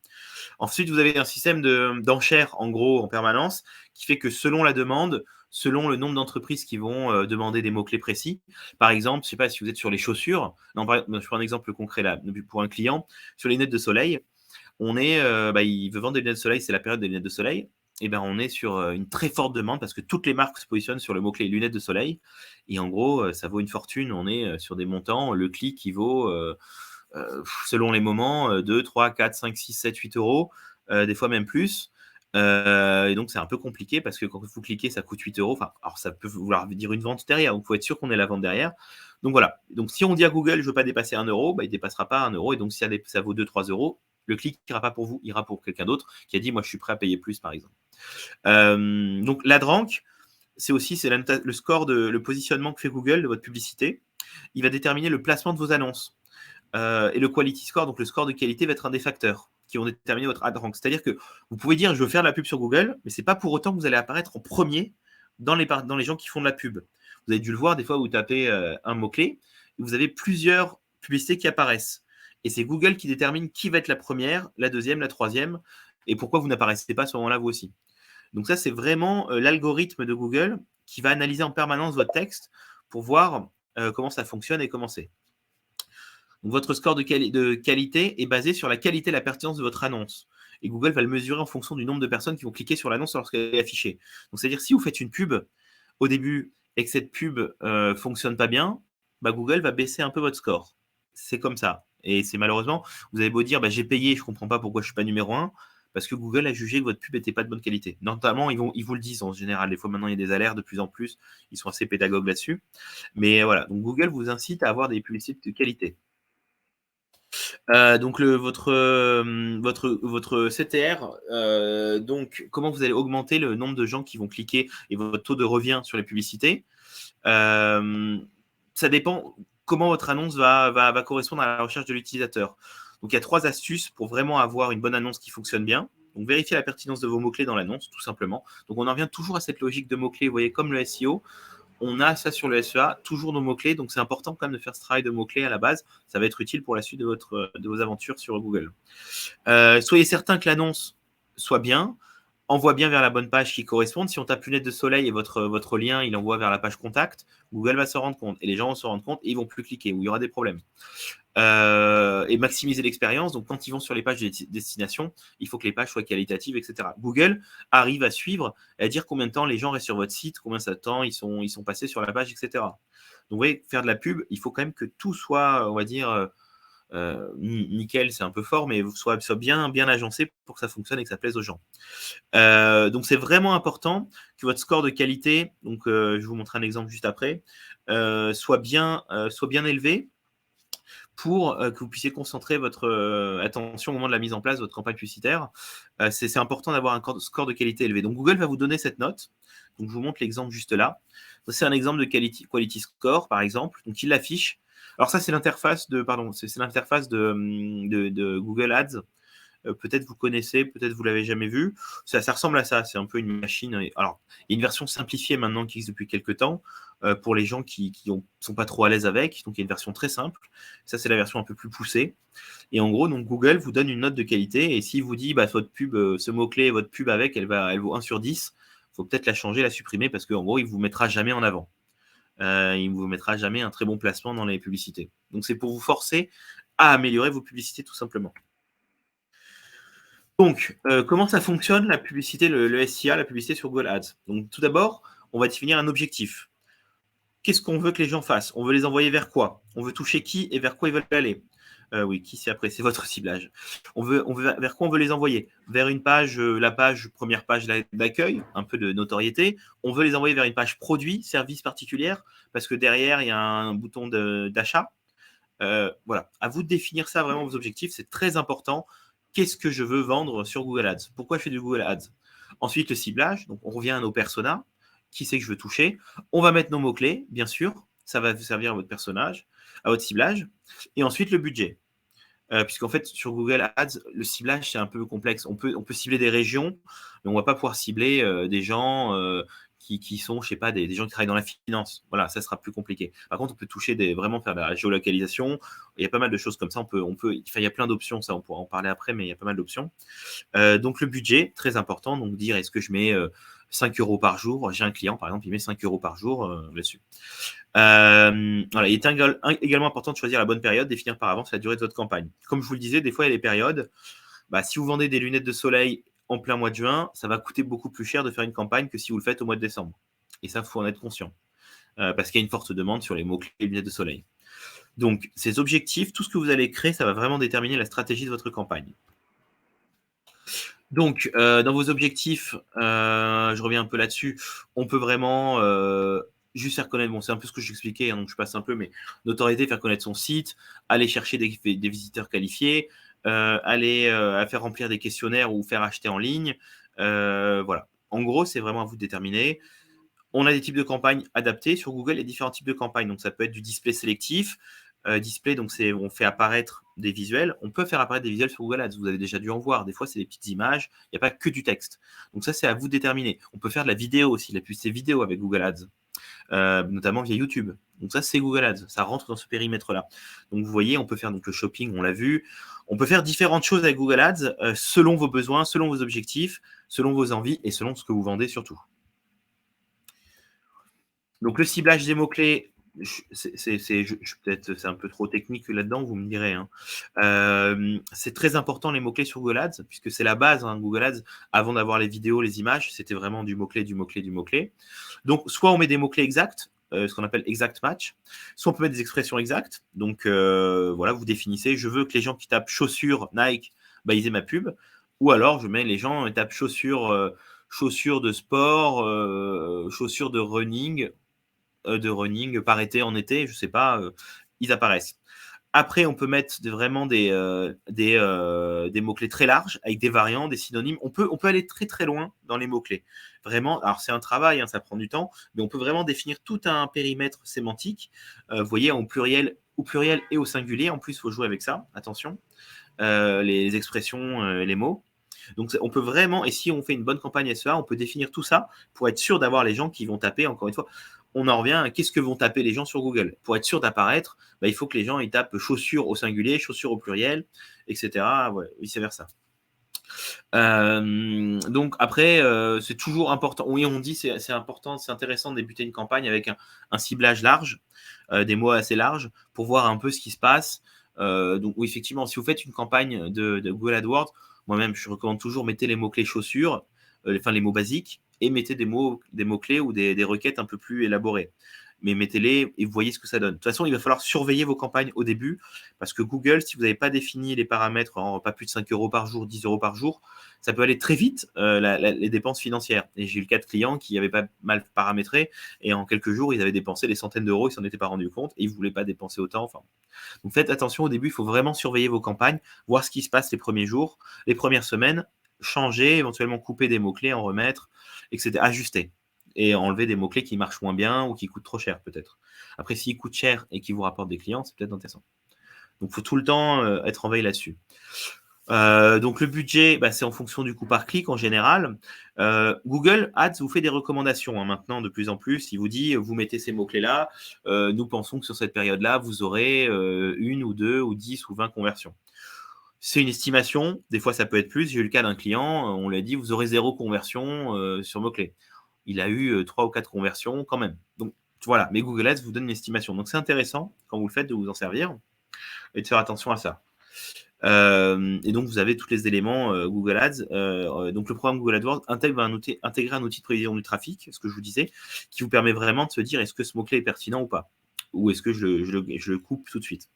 Ensuite, vous avez un système d'enchères en gros en permanence qui fait que selon la demande, selon le nombre d'entreprises qui vont demander des mots-clés précis. Par exemple, je ne sais pas si vous êtes sur les chaussures. Non, je prends un exemple concret là, pour un client. Sur les lunettes de soleil, il veut vendre des lunettes de soleil, c'est la période des lunettes de soleil. Et ben, on est sur une très forte demande parce que toutes les marques se positionnent sur le mot-clé lunettes de soleil. Et en gros, ça vaut une fortune. On est sur des montants. Le clic, qui vaut, selon les moments, 2, 3, 4, 5, 6, 7, 8 euros, des fois même plus. Et donc, c'est un peu compliqué parce que quand vous cliquez, ça coûte 8 euros. Enfin, alors, ça peut vouloir dire une vente derrière. Donc, il faut être sûr qu'on ait la vente derrière. Donc, voilà. Donc, si on dit à Google, je ne veux pas dépasser 1 euro, il ne dépassera pas 1 euro. Et donc, si ça vaut 2, 3 euros, le clic n'ira pas pour vous, ira pour quelqu'un d'autre qui a dit, moi, je suis prêt à payer plus, par exemple. Donc, l'AdRank, c'est le score le positionnement que fait Google de votre publicité. Il va déterminer le placement de vos annonces. Et le quality score, donc le score de qualité, va être un des facteurs qui vont déterminer votre ad rank. C'est-à-dire que vous pouvez dire, je veux faire de la pub sur Google, mais ce n'est pas pour autant que vous allez apparaître en premier dans les gens qui font de la pub. Vous avez dû le voir, des fois, vous tapez un mot-clé, vous avez plusieurs publicités qui apparaissent. Et c'est Google qui détermine qui va être la première, la deuxième, la troisième, et pourquoi vous n'apparaissez pas à ce moment-là, vous aussi. Donc ça, c'est vraiment l'algorithme de Google qui va analyser en permanence votre texte pour voir comment ça fonctionne et comment c'est. Donc, votre score de qualité est basé sur la qualité et la pertinence de votre annonce. Et Google va le mesurer en fonction du nombre de personnes qui vont cliquer sur l'annonce lorsqu'elle est affichée. Donc, c'est-à-dire, si vous faites une pub au début et que cette pub ne fonctionne pas bien, Google va baisser un peu votre score. C'est comme ça. Et c'est malheureusement, vous avez beau dire, j'ai payé, je ne comprends pas pourquoi je ne suis pas numéro 1, parce que Google a jugé que votre pub n'était pas de bonne qualité. Notamment, ils vous le disent en général. Des fois, maintenant, il y a des alertes de plus en plus. Ils sont assez pédagogues là-dessus. Mais voilà, donc Google vous incite à avoir des publicités de qualité. Donc votre CTR, donc comment vous allez augmenter le nombre de gens qui vont cliquer et votre taux de revient sur les publicités. Ça dépend comment votre annonce va correspondre à la recherche de l'utilisateur. Donc il y a 3 astuces pour vraiment avoir une bonne annonce qui fonctionne bien. Donc vérifier la pertinence de vos mots-clés dans l'annonce, tout simplement. Donc on en revient toujours à cette logique de mots-clés, vous voyez, comme le SEO. On a ça sur le SEA, toujours nos mots-clés. Donc, c'est important quand même de faire ce travail de mots-clés à la base. Ça va être utile pour la suite de vos aventures sur Google. Soyez certain que l'annonce soit bien, envoie bien vers la bonne page qui correspond. Si on tape lunettes de soleil et votre lien, il envoie vers la page contact, Google va s'en rendre compte. Et les gens vont se rendre compte et ils ne vont plus cliquer, ou il y aura des problèmes. Et maximiser l'expérience. Donc, quand ils vont sur les pages de destination, il faut que les pages soient qualitatives, etc. Google arrive à suivre et à dire combien de temps les gens restent sur votre site, combien de temps ils sont passés sur la page, etc. Donc, vous voyez, faire de la pub, il faut quand même que tout soit, on va dire, nickel, c'est un peu fort, mais soit bien agencé pour que ça fonctionne et que ça plaise aux gens. Donc, c'est vraiment important que votre score de qualité, donc je vais vous montrer un exemple juste après, soit bien élevé, pour que vous puissiez concentrer votre attention au moment de la mise en place de votre campagne publicitaire. C'est important d'avoir un score de qualité élevé. Donc, Google va vous donner cette note. Donc, je vous montre l'exemple juste là. C'est un exemple de quality score, par exemple. Donc, il l'affiche. Alors, ça, c'est l'interface de Google Ads. Peut-être vous connaissez, peut-être vous l'avez jamais vu. Ça ressemble à ça. C'est un peu une machine. Alors, il y a une version simplifiée maintenant qui existe depuis quelques temps pour les gens qui sont pas trop à l'aise avec. Donc, il y a une version très simple. Ça, c'est la version un peu plus poussée. Et en gros, donc Google vous donne une note de qualité. Et s'il vous dit, votre pub, ce mot-clé, votre pub avec, elle vaut 1 sur 10, il faut peut-être la changer, la supprimer parce qu'en gros, il ne vous mettra jamais en avant. Il ne vous mettra jamais un très bon placement dans les publicités. Donc, c'est pour vous forcer à améliorer vos publicités tout simplement. Donc, comment ça fonctionne la publicité, le SIA, la publicité sur Google Ads? Donc, tout d'abord, on va définir un objectif. Qu'est-ce qu'on veut que les gens fassent? On veut les envoyer vers quoi? On veut toucher qui et vers quoi ils veulent aller? Oui, qui c'est après? C'est votre ciblage. Vers quoi on veut les envoyer? Vers une page, première page d'accueil, un peu de notoriété. On veut les envoyer vers une page produit, service particulière, parce que derrière, il y a un bouton d'achat. Voilà, à vous de définir ça vraiment, vos objectifs. C'est très important. Qu'est-ce que je veux vendre sur Google Ads? Pourquoi je fais du Google Ads? Ensuite, le ciblage. Donc, on revient à nos personas. Qui c'est que je veux toucher? On va mettre nos mots-clés, bien sûr. Ça va servir à votre personnage, à votre ciblage. Et ensuite, le budget. Puisqu'en fait, sur Google Ads, le ciblage, c'est un peu complexe. On peut cibler des régions, mais on ne va pas pouvoir cibler des gens qui sont, je ne sais pas, des gens qui travaillent dans la finance. Voilà, ça sera plus compliqué. Par contre, on peut toucher vraiment faire de la géolocalisation. Il y a pas mal de choses comme ça. Il y a plein d'options, ça, on pourra en parler après, mais il y a pas mal d'options. Donc, le budget, très important. Donc, dire, est-ce que je mets 5 euros par jour? J'ai un client, par exemple, il met 5 euros par jour là-dessus. Voilà, il est également important de choisir la bonne période, définir par avance la durée de votre campagne. Comme je vous le disais, des fois, il y a des périodes, Si vous vendez des lunettes de soleil en plein mois de juin, ça va coûter beaucoup plus cher de faire une campagne que si vous le faites au mois de décembre. Et ça, il faut en être conscient. Parce qu'il y a une forte demande sur les mots-clés lunettes de soleil. Donc, ces objectifs, tout ce que vous allez créer, ça va vraiment déterminer la stratégie de votre campagne. Donc, dans vos objectifs, je reviens un peu là-dessus, on peut vraiment juste faire connaître, c'est un peu ce que j'expliquais, donc je passe un peu, mais notoriété, faire connaître son site, aller chercher des visiteurs qualifiés, aller faire remplir des questionnaires ou faire acheter en ligne. Voilà. En gros, c'est vraiment à vous de déterminer. On a des types de campagnes adaptés. Sur Google, il y a différents types de campagnes. Donc, ça peut être du display sélectif. Display, donc on fait apparaître des visuels. On peut faire apparaître des visuels sur Google Ads. Vous avez déjà dû en voir. Des fois, c'est des petites images. Il n'y a pas que du texte. Donc, ça, c'est à vous de déterminer. On peut faire de la vidéo aussi, la publicité vidéo avec Google Ads, notamment via YouTube. Donc, ça, c'est Google Ads. Ça rentre dans ce périmètre-là. Donc, vous voyez, on peut faire donc, le shopping, on l'a vu. On peut faire différentes choses avec Google Ads selon vos besoins, selon vos objectifs, selon vos envies et selon ce que vous vendez surtout. Donc, le ciblage des mots-clés, peut-être c'est un peu trop technique là-dedans, vous me direz. C'est très important les mots-clés sur Google Ads, puisque c'est la base. Google Ads, avant d'avoir les vidéos, les images, c'était vraiment du mot-clé, du mot-clé, du mot-clé. Donc, soit on met des mots-clés exacts, ce qu'on appelle exact match, soit on peut mettre des expressions exactes. Donc, voilà, vous définissez, je veux que les gens qui tapent chaussures Nike, ils aient ma pub. Ou alors, je mets les gens qui tapent chaussures de sport, chaussures de running par été en été, je sais pas, ils apparaissent. Après, on peut mettre vraiment des mots-clés très larges avec des variants, des synonymes. On peut aller très très loin dans les mots-clés. Vraiment, alors c'est un travail, ça prend du temps, mais on peut vraiment définir tout un périmètre sémantique. Vous voyez, au pluriel et au singulier. En plus, il faut jouer avec ça. Attention, les expressions, les mots. Donc, on peut vraiment, et si on fait une bonne campagne SEA, on peut définir tout ça pour être sûr d'avoir les gens qui vont taper, encore une fois. On en revient à qu'est-ce que vont taper les gens sur Google. Pour être sûr d'apparaître, il faut que les gens ils tapent chaussures au singulier, chaussures au pluriel, etc. Ouais, vice-versa. Donc après, c'est toujours important. Oui, on dit c'est important, c'est intéressant de débuter une campagne avec un ciblage large, des mots assez larges, pour voir un peu ce qui se passe. Donc oui, effectivement, si vous faites une campagne de Google AdWords, moi-même, je recommande toujours mettez les mots-clés chaussures, les mots basiques, et mettez des mots-clés ou des requêtes un peu plus élaborées. Mais mettez-les et vous voyez ce que ça donne. De toute façon, il va falloir surveiller vos campagnes au début, parce que Google, si vous n'avez pas défini les paramètres en pas plus de 5 € par jour, 10 € par jour, ça peut aller très vite, les dépenses financières. Et j'ai eu le cas de clients qui n'avaient pas mal paramétré, et en quelques jours, ils avaient dépensé des centaines d'euros, ils ne s'en étaient pas rendus compte, et ils ne voulaient pas dépenser autant. Donc faites attention au début, il faut vraiment surveiller vos campagnes, voir ce qui se passe les premiers jours, les premières semaines, changer, éventuellement couper des mots-clés, en remettre, etc. Ajuster et enlever des mots-clés qui marchent moins bien ou qui coûtent trop cher peut-être. Après, s'ils coûtent cher et qu'ils vous rapportent des clients, c'est peut-être intéressant. Donc, il faut tout le temps être en veille là-dessus. Donc, le budget, c'est en fonction du coût par clic en général. Google Ads vous fait des recommandations maintenant de plus en plus. Il vous dit, vous mettez ces mots-clés-là. Nous pensons que sur cette période-là, vous aurez 1 ou 2 ou 10 ou 20 conversions. C'est une estimation. Des fois, ça peut être plus. J'ai eu le cas d'un client, on lui a dit, vous aurez 0 conversion sur mots-clés. Il a eu 3 ou 4 conversions quand même. Donc, voilà. Mais Google Ads vous donne une estimation. Donc, c'est intéressant, quand vous le faites, de vous en servir et de faire attention à ça. Et donc, vous avez tous les éléments Google Ads. Donc, le programme Google AdWords intégrer un outil de prévision du trafic, ce que je vous disais, qui vous permet vraiment de se dire est-ce que ce mot-clé est pertinent ou pas, ou est-ce que je le coupe tout de suite.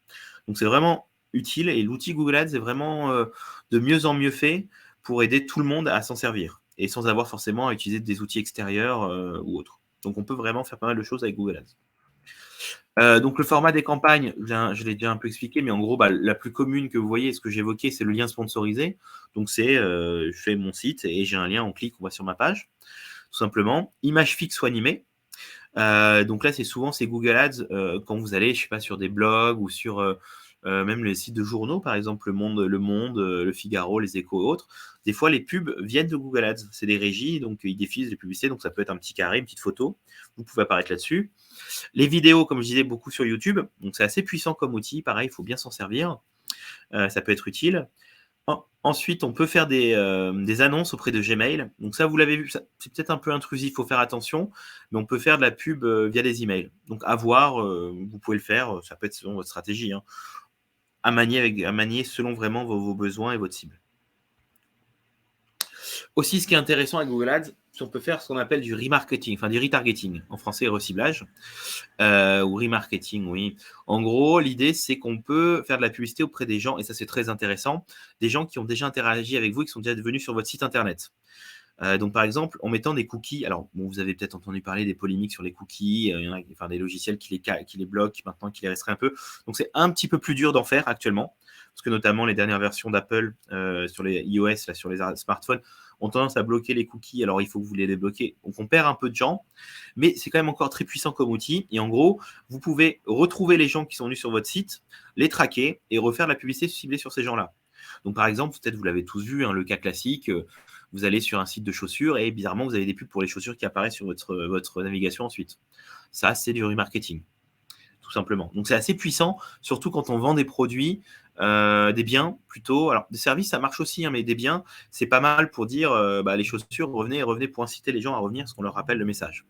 Donc, c'est vraiment utile et l'outil Google Ads est vraiment de mieux en mieux fait pour aider tout le monde à s'en servir et sans avoir forcément à utiliser des outils extérieurs ou autres. Donc, on peut vraiment faire pas mal de choses avec Google Ads. Donc, le format des campagnes, je l'ai déjà un peu expliqué, mais en gros, la plus commune que vous voyez, ce que j'évoquais, c'est le lien sponsorisé. Donc, c'est je fais mon site et j'ai un lien, on clique, on va sur ma page, tout simplement. Image fixe ou animée. Donc là, c'est Google Ads quand vous allez, je sais pas, sur des blogs ou sur même les sites de journaux, par exemple Le Monde, Le Figaro, Les Échos et autres. Des fois, les pubs viennent de Google Ads. C'est des régies, donc ils diffusent les publicités. Donc ça peut être un petit carré, une petite photo. Vous pouvez apparaître là-dessus. Les vidéos, comme je disais, beaucoup sur YouTube. Donc c'est assez puissant comme outil. Pareil, il faut bien s'en servir. Ça peut être utile. Ensuite, on peut faire des annonces auprès de Gmail. Donc ça, vous l'avez vu, c'est peut-être un peu intrusif, il faut faire attention, mais on peut faire de la pub via des emails. Donc à voir, vous pouvez le faire, ça peut être selon votre stratégie, à manier selon vraiment vos besoins et votre cible. Aussi, ce qui est intéressant avec Google Ads, c'est qu'on peut faire ce qu'on appelle du remarketing, enfin du retargeting, en français reciblage, ou remarketing, oui. En gros, l'idée, c'est qu'on peut faire de la publicité auprès des gens, et ça c'est très intéressant, des gens qui ont déjà interagi avec vous et qui sont déjà venus sur votre site internet. Donc, par exemple, en mettant des cookies, alors bon, vous avez peut-être entendu parler des polémiques sur les cookies, il y en a enfin, des logiciels qui les bloquent maintenant, qui les restreignent un peu. Donc, c'est un petit peu plus dur d'en faire actuellement, parce que notamment les dernières versions d'Apple sur les iOS, là, sur les smartphones, ont tendance à bloquer les cookies. Alors, il faut que vous les débloquez. Donc, on perd un peu de gens, mais c'est quand même encore très puissant comme outil. Et en gros, vous pouvez retrouver les gens qui sont venus sur votre site, les traquer et refaire de la publicité ciblée sur ces gens-là. Donc, par exemple, peut-être vous l'avez tous vu, hein, le cas classique, vous allez sur un site de chaussures et bizarrement, vous avez des pubs pour les chaussures qui apparaissent sur votre navigation ensuite. Ça, c'est du remarketing, tout simplement. Donc, c'est assez puissant, surtout quand on vend des produits, des biens plutôt. Alors, des services, ça marche aussi, hein, mais des biens, c'est pas mal pour dire les chaussures, revenez pour inciter les gens à revenir, parce qu'on leur rappelle le message.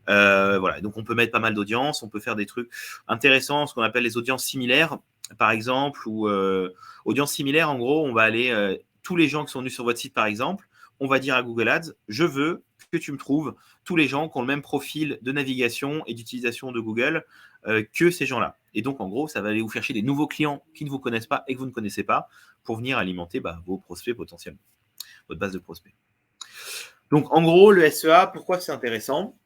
Voilà, donc on peut mettre pas mal d'audience, on peut faire des trucs intéressants, ce qu'on appelle les audiences similaires, par exemple, ou audience similaire, en gros, on va aller, tous les gens qui sont venus sur votre site, par exemple, on va dire à Google Ads, je veux que tu me trouves tous les gens qui ont le même profil de navigation et d'utilisation de Google que ces gens-là. Et donc, en gros, ça va aller vous chercher des nouveaux clients qui ne vous connaissent pas et que vous ne connaissez pas pour venir alimenter vos prospects potentiellement, votre base de prospects. Donc, en gros, le SEA, pourquoi c'est intéressant ?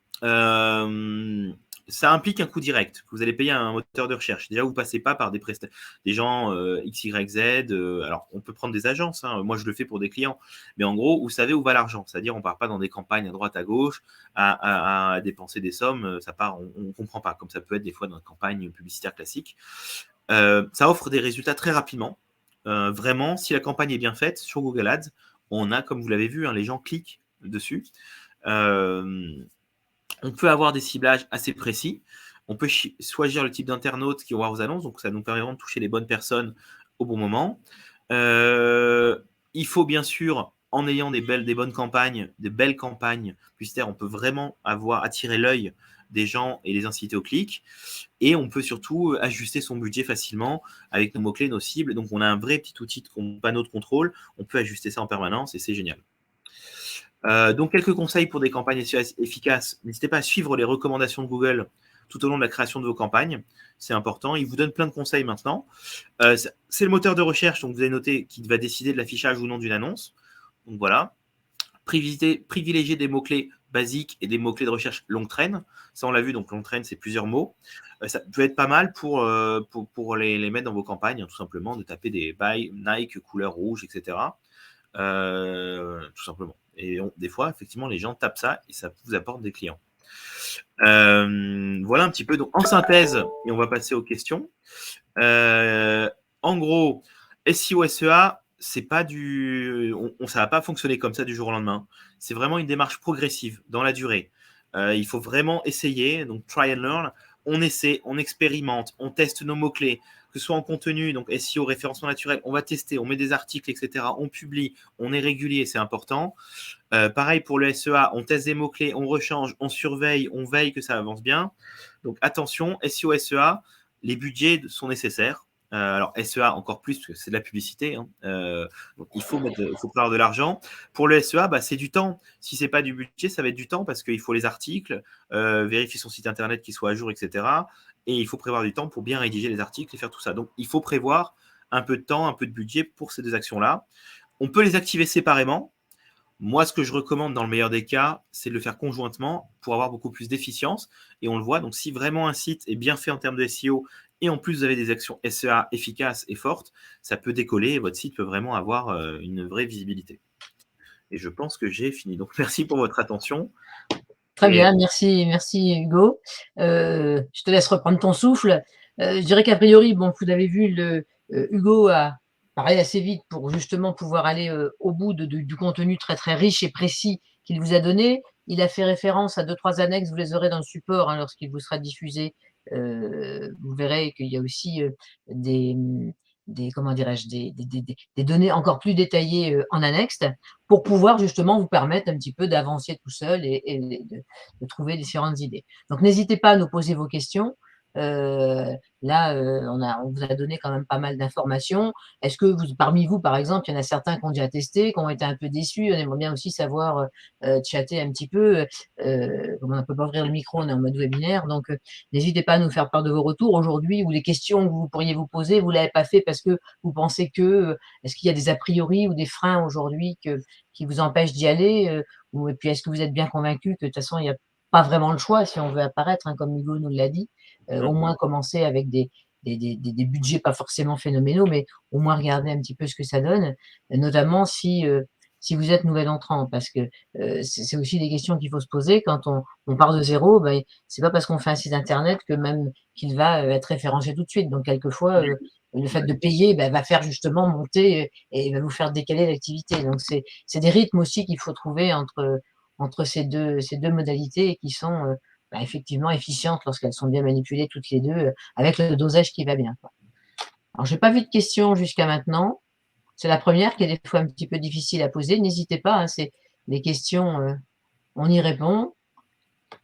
Ça implique un coût direct. Vous allez payer un moteur de recherche. Déjà, vous ne passez pas par des gens X, Y, Z. Alors, on peut prendre des agences. Hein. Moi, je le fais pour des clients. Mais en gros, vous savez où va l'argent. C'est-à-dire, on ne part pas dans des campagnes à droite, à gauche, à dépenser des sommes. Ça part, on ne comprend pas, comme ça peut être des fois dans une campagne publicitaire classique. Ça offre des résultats très rapidement. Vraiment, si la campagne est bien faite sur Google Ads, on a, comme vous l'avez vu, hein, les gens cliquent dessus. On peut avoir des ciblages assez précis. On peut choisir le type d'internaute qui va voir vos annonces. Donc, ça nous permet vraiment de toucher les bonnes personnes au bon moment. Il faut bien sûr, en ayant des bonnes campagnes, des belles campagnes publicitaires, on peut vraiment attirer l'œil des gens et les inciter au clic. Et on peut surtout ajuster son budget facilement avec nos mots-clés, nos cibles. Donc, on a un vrai petit outil de panneau de contrôle. On peut ajuster ça en permanence et c'est génial. Donc, quelques conseils pour des campagnes SEO efficaces. N'hésitez pas à suivre les recommandations de Google tout au long de la création de vos campagnes. C'est important. Il vous donne plein de conseils maintenant. C'est le moteur de recherche, donc vous avez noté, qui va décider de l'affichage ou non d'une annonce. Donc, voilà. Privilégier des mots-clés basiques et des mots-clés de recherche longue traîne. Ça, on l'a vu, donc longue traîne, c'est plusieurs mots. Ça peut être pas mal pour les mettre dans vos campagnes, hein, tout simplement, de taper des buy, Nike, couleur rouge, etc. Tout simplement. Et des fois, effectivement, les gens tapent ça et ça vous apporte des clients. Voilà un petit peu. Donc, en synthèse, et on va passer aux questions. En gros, SEO, SEA, c'est pas ça va pas fonctionner comme ça du jour au lendemain. C'est vraiment une démarche progressive dans la durée. Il faut vraiment essayer, donc try and learn. On essaie, on expérimente, on teste nos mots-clés, que ce soit en contenu, donc SEO, référencement naturel, on va tester, on met des articles, etc. On publie, on est régulier, c'est important. Pareil pour le SEA, on teste des mots-clés, on rechange, on surveille, on veille que ça avance bien. Donc attention, SEO, SEA, les budgets sont nécessaires. Alors SEA encore plus, parce que c'est de la publicité. Hein. Donc il faut prévoir de l'argent. Pour le SEA, c'est du temps. Si c'est pas du budget, ça va être du temps parce qu'il faut les articles, vérifier son site internet qui soit à jour, etc. Et il faut prévoir du temps pour bien rédiger les articles et faire tout ça. Donc il faut prévoir un peu de temps, un peu de budget pour ces deux actions-là. On peut les activer séparément. Moi, ce que je recommande dans le meilleur des cas, c'est de le faire conjointement pour avoir beaucoup plus d'efficience. Et on le voit, donc si vraiment un site est bien fait en termes de SEO et en plus vous avez des actions SEA efficaces et fortes, ça peut décoller et votre site peut vraiment avoir une vraie visibilité. Et je pense que j'ai fini. Donc, merci pour votre attention. Très bien, merci Hugo. Je te laisse reprendre ton souffle. Je dirais qu'a priori, bon, vous avez vu, Hugo a parlé assez vite pour justement pouvoir aller au bout du contenu très très riche et précis qu'il vous a donné. Il a fait référence à 2-3 annexes, vous les aurez dans le support, hein, lorsqu'il vous sera diffusé. Vous verrez qu'il y a aussi comment dirais-je, des données encore plus détaillées en annexe pour pouvoir justement vous permettre un petit peu d'avancer tout seul et de trouver différentes idées. Donc, n'hésitez pas à nous poser vos questions. Là, on vous a donné quand même pas mal d'informations. Est-ce que parmi vous, par exemple, il y en a certains qui ont déjà testé, qui ont été un peu déçus? On aimerait bien aussi savoir, chatter un petit peu. Comme on ne peut pas ouvrir le micro, on est en mode webinaire, donc n'hésitez pas à nous faire part de vos retours aujourd'hui ou les questions que vous pourriez vous poser. Vous ne l'avez pas fait parce que vous pensez que, est-ce qu'il y a des a priori ou des freins aujourd'hui qui vous empêchent d'y aller? Et puis est-ce que vous êtes bien convaincu que de toute façon, il n'y a pas vraiment le choix si on veut apparaître, hein, comme Hugo nous l'a dit? Au moins commencer avec des budgets pas forcément phénoménaux, mais au moins regarder un petit peu ce que ça donne, notamment si vous êtes nouvel entrant. Parce que, c'est aussi des questions qu'il faut se poser quand on part de zéro. C'est pas parce qu'on fait un site internet que même qu'il va, être référencé tout de suite. Donc quelquefois, le fait de payer, va faire justement monter, et va vous faire décaler l'activité. Donc c'est des rythmes aussi qu'il faut trouver entre ces deux modalités qui sont, effectivement efficientes lorsqu'elles sont bien manipulées toutes les 2, avec le dosage qui va bien, quoi. Alors j'ai pas vu de questions jusqu'à maintenant. C'est la première qui est des fois un petit peu difficile à poser. N'hésitez pas, hein, c'est des questions, on y répond.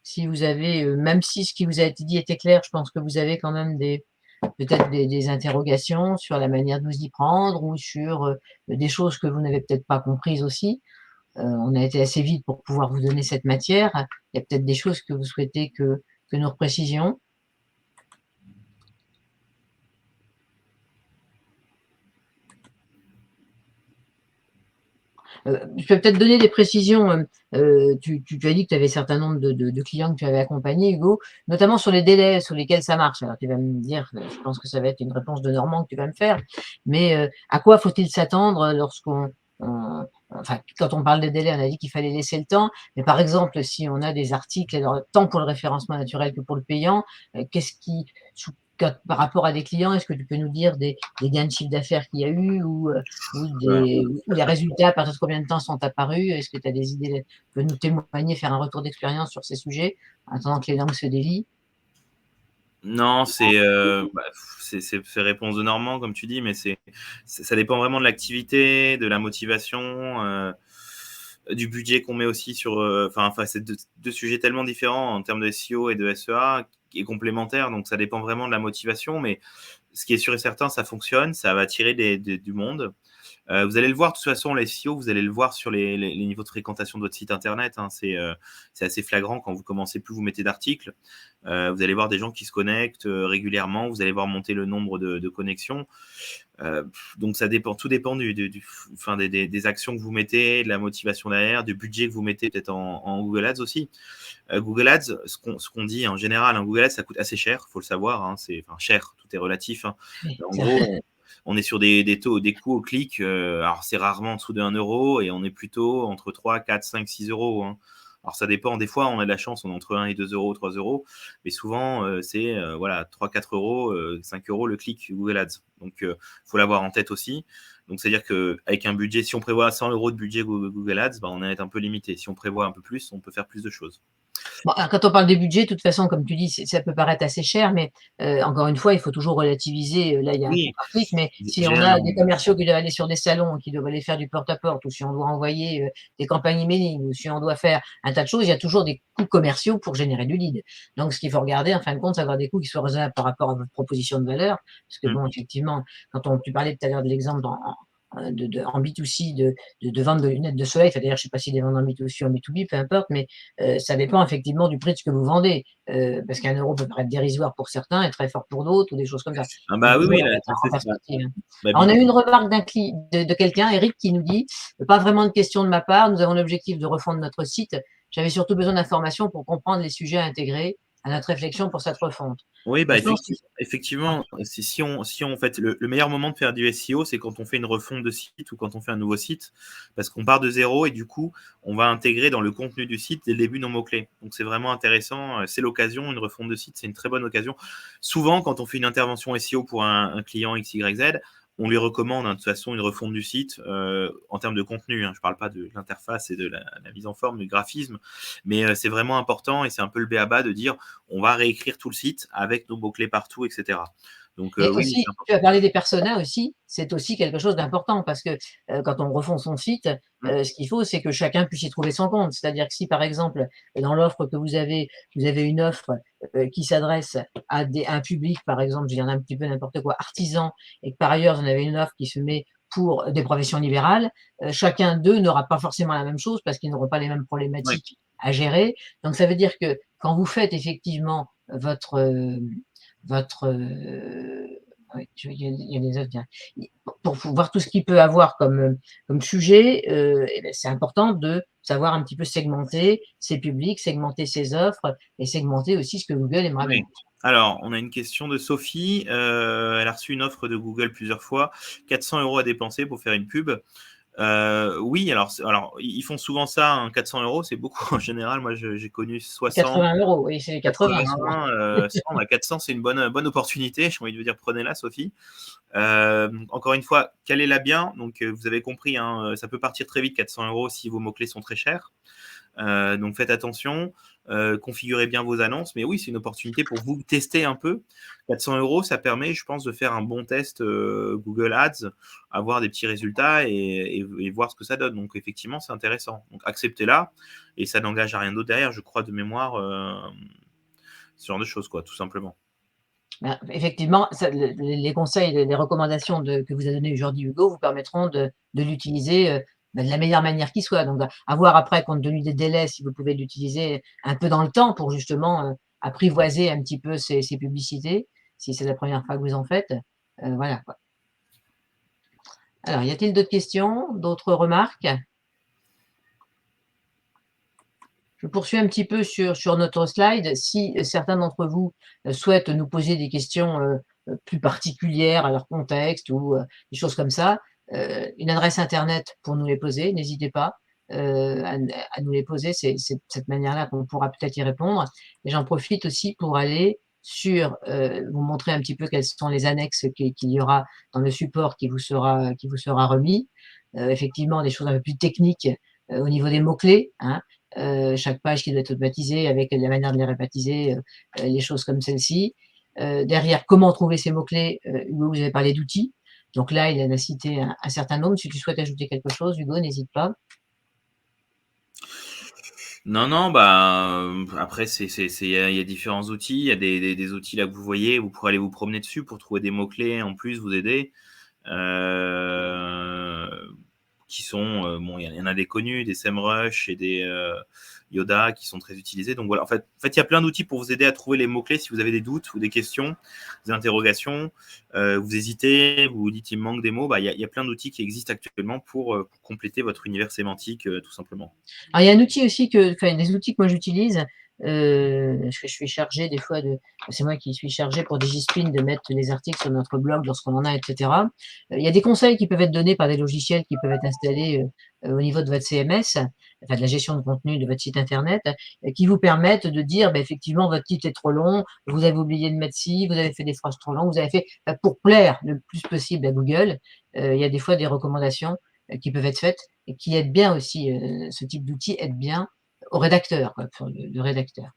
Si vous avez, même si ce qui vous a été dit était clair, je pense que vous avez quand même peut-être des interrogations sur la manière de vous y prendre ou sur, des choses que vous n'avez peut-être pas comprises aussi. On a été assez vite pour pouvoir vous donner cette matière. Il y a peut-être des choses que vous souhaitez que nous reprécisions? Je peux peut-être donner des précisions, tu as dit que tu avais un certain nombre de clients que tu avais accompagnés, Hugo, notamment sur les délais sur lesquels ça marche. Alors tu vas me dire, je pense que ça va être une réponse de Normand que tu vas me faire, mais à quoi faut-il s'attendre lorsqu'on enfin, quand on parle des délais, on a dit qu'il fallait laisser le temps, mais par exemple, si on a des articles, alors tant pour le référencement naturel que pour le payant, qu'est-ce qui sous par rapport à des clients, est-ce que tu peux nous dire des gains de chiffre d'affaires qu'il y a eu ou les résultats, à partir de combien de temps sont apparus? Est-ce que tu as des idées? Tu peux nous témoigner, faire un retour d'expérience sur ces sujets, en attendant que les langues se délient? Non, c'est réponse de Normand, comme tu dis, mais ça dépend vraiment de l'activité, de la motivation, du budget qu'on met aussi sur. Enfin, c'est deux sujets tellement différents en termes de SEO et de SEA et complémentaires, donc ça dépend vraiment de la motivation. Mais ce qui est sûr et certain, ça fonctionne, ça va attirer du monde. Vous allez le voir, de toute façon, les SEO, vous allez le voir sur les niveaux de fréquentation de votre site internet, hein. C'est assez flagrant quand vous commencez, plus vous mettez d'articles. Vous allez voir des gens qui se connectent régulièrement. Vous allez voir monter le nombre de connexions. Donc ça dépend, tout dépend des actions que vous mettez, de la motivation derrière, du budget que vous mettez peut-être en Google Ads aussi. Google Ads, ce qu'on dit en général, Google Ads, ça coûte assez cher, faut le savoir, hein. Cher, tout est relatif, hein. Oui, En c'est gros, vrai. on est sur des coûts au clic. Alors c'est rarement en dessous de 1 euro et on est plutôt entre 3, 4, 5, 6 euros, hein. Alors ça dépend, des fois on a de la chance, on est entre 1 et 2 euros, 3 euros, mais souvent c'est voilà, 3, 4 euros, 5 euros le clic Google Ads. Donc il faut l'avoir en tête aussi. Donc c'est-à-dire qu'avec un budget, si on prévoit 100 euros de budget Google Ads, on est un peu limité. Si on prévoit un peu plus, on peut faire plus de choses. Bon, alors quand on parle des budgets, de toute façon, comme tu dis, ça peut paraître assez cher, mais encore une fois, il faut toujours relativiser. Là, il y a un coût Oui, par clic, mais si on j'ai a des commerciaux qui doivent aller sur des salons, qui doivent aller faire du porte-à-porte, ou si on doit envoyer des campagnes emailing, ou si on doit faire un tas de choses, il y a toujours des coûts commerciaux pour générer du lead. Donc, ce qu'il faut regarder, en fin de compte, c'est avoir des coûts qui soient raisonnables par rapport à votre proposition de valeur. Parce que, bon, effectivement, tu parlais tout à l'heure de l'exemple en B2C de vente de lunettes de soleil. Enfin, d'ailleurs, je ne sais pas s'il est vendu en B2C ou en B2B, peu importe, mais ça dépend effectivement du prix de ce que vous vendez. Parce qu'un euro peut paraître dérisoire pour certains et très fort pour d'autres, ou des choses comme ça. Ah Donc, bah oui, toujours oui, la là, mettre en c'est ça. perspective, hein. Bah, Alors, on a eu une remarque de quelqu'un, Eric, qui nous dit: «Pas vraiment de question de ma part, nous avons l'objectif de refondre notre site. J'avais surtout besoin d'informations pour comprendre les sujets à intégrer à notre réflexion pour cette refonte». Oui, Je pense que effectivement, si on fait le meilleur moment de faire du SEO, c'est quand on fait une refonte de site ou quand on fait un nouveau site, parce qu'on part de zéro et du coup, on va intégrer dans le contenu du site dès le début nos mots-clés. Donc c'est vraiment intéressant, c'est l'occasion, une refonte de site, c'est une très bonne occasion. Souvent, quand on fait une intervention SEO pour un client XYZ, on lui recommande, hein, de toute façon, une refonte du site en termes de contenu, hein. Je ne parle pas de l'interface et de la mise en forme, du graphisme, mais c'est vraiment important et c'est un peu le b.a.-ba de dire on va réécrire tout le site avec nos mots-clés partout, etc. Donc Et oui, aussi, c'est tu as important. parlé des personas aussi, c'est aussi quelque chose d'important parce que, quand on refond son site, Mmh. ce qu'il faut, c'est que chacun puisse y trouver son compte. C'est-à-dire que si, par exemple, dans l'offre que vous avez une offre, qui s'adresse à un public, par exemple, je dis un petit peu n'importe quoi, artisan, et que par ailleurs, vous en avez une offre qui se met pour des professions libérales, chacun d'eux n'aura pas forcément la même chose parce qu'ils n'auront pas les mêmes Ouais. problématiques à gérer. Donc ça veut dire que quand vous faites effectivement votre, oui, il y a des œuvres bien pour voir tout ce qu'il peut avoir comme sujet, et beh, c'est important de savoir un petit peu segmenter ses publics, segmenter ses offres et segmenter aussi ce que Google aimerait Oui. bien. Alors, on a une question de Sophie. Elle a reçu une offre de Google plusieurs fois, 400 € à dépenser pour faire une pub. Oui, alors ils font souvent ça, hein, 400 €, c'est beaucoup en général. Moi, j'ai connu 60, 80 €, oui, c'est les 80 souvent. 80, 100, bah, 400, c'est une bonne opportunité. J'ai envie de vous dire, prenez-la, Sophie. Encore une fois, calez-la bien. Donc, vous avez compris, hein, ça peut partir très vite, 400 € si vos mots-clés sont très chers. Donc faites attention, configurez bien vos annonces. Mais oui, c'est une opportunité pour vous tester un peu. 400 €, ça permet, je pense, de faire un bon test Google Ads, avoir des petits résultats et voir ce que ça donne. Donc effectivement, c'est intéressant. Donc acceptez-la et ça n'engage à rien d'autre derrière, je crois de mémoire, ce genre de choses, quoi, tout simplement. Bah, effectivement, ça les conseils, les recommandations que vous a donné aujourd'hui Hugo vous permettront de l'utiliser, bah, de la meilleure manière qui soit. Donc à voir après compte tenu des délais, si vous pouvez l'utiliser un peu dans le temps pour justement, apprivoiser un petit peu ces publicités, si c'est la première fois que vous en faites, voilà quoi. Alors y a-t-il d'autres questions, d'autres remarques? Je poursuis un petit peu sur notre slide. Si certains d'entre vous, souhaitent nous poser des questions, plus particulières à leur contexte ou, des choses comme ça, une adresse internet pour nous les poser, n'hésitez pas, à nous les poser. C'est de cette manière-là qu'on pourra peut-être y répondre et j'en profite aussi pour aller sur, vous montrer un petit peu quelles sont les annexes qu'il y aura dans le support qui vous sera remis. Effectivement, des choses un peu plus techniques, au niveau des mots-clés, hein. Chaque page qui doit être automatisée avec la manière de les rebaptiser, les choses comme celle-ci. Derrière, comment trouver ces mots-clés? Hugo, vous avez parlé d'outils. Donc là, il en a cité un certain nombre. Si tu souhaites ajouter quelque chose, Hugo, n'hésite pas. Non, non, bah, après, il y a différents outils. Il y a des outils là que vous voyez, vous pourrez aller vous promener dessus pour trouver des mots-clés en plus, vous aider. Euh, qui sont, bon, il y en a des connus, des SEMrush et des Yoda qui sont très utilisés. Donc voilà, il y a plein d'outils pour vous aider à trouver les mots-clés si vous avez des doutes ou des questions, des interrogations, vous hésitez, vous vous dites il me manque des mots, bah, il y a plein d'outils qui existent actuellement pour compléter votre univers sémantique, tout simplement. Alors, il y a un outil aussi enfin, des outils que moi j'utilise, je suis chargée des fois c'est moi qui suis chargée pour Digispin de mettre les articles sur notre blog lorsqu'on en a, et cetera. Il y a des conseils qui peuvent être donnés par des logiciels qui peuvent être installés, au niveau de votre CMS, enfin de la gestion de contenu de votre site internet, qui vous permettent de dire, bah, effectivement, votre titre est trop long, vous avez oublié de mettre ci, vous avez fait des phrases trop longues, vous avez fait bah, pour plaire le plus possible à Google, il y a des fois des recommandations, qui peuvent être faites et qui aide bien aussi, ce type d'outil aide bien au rédacteur, quoi, pour le rédacteur.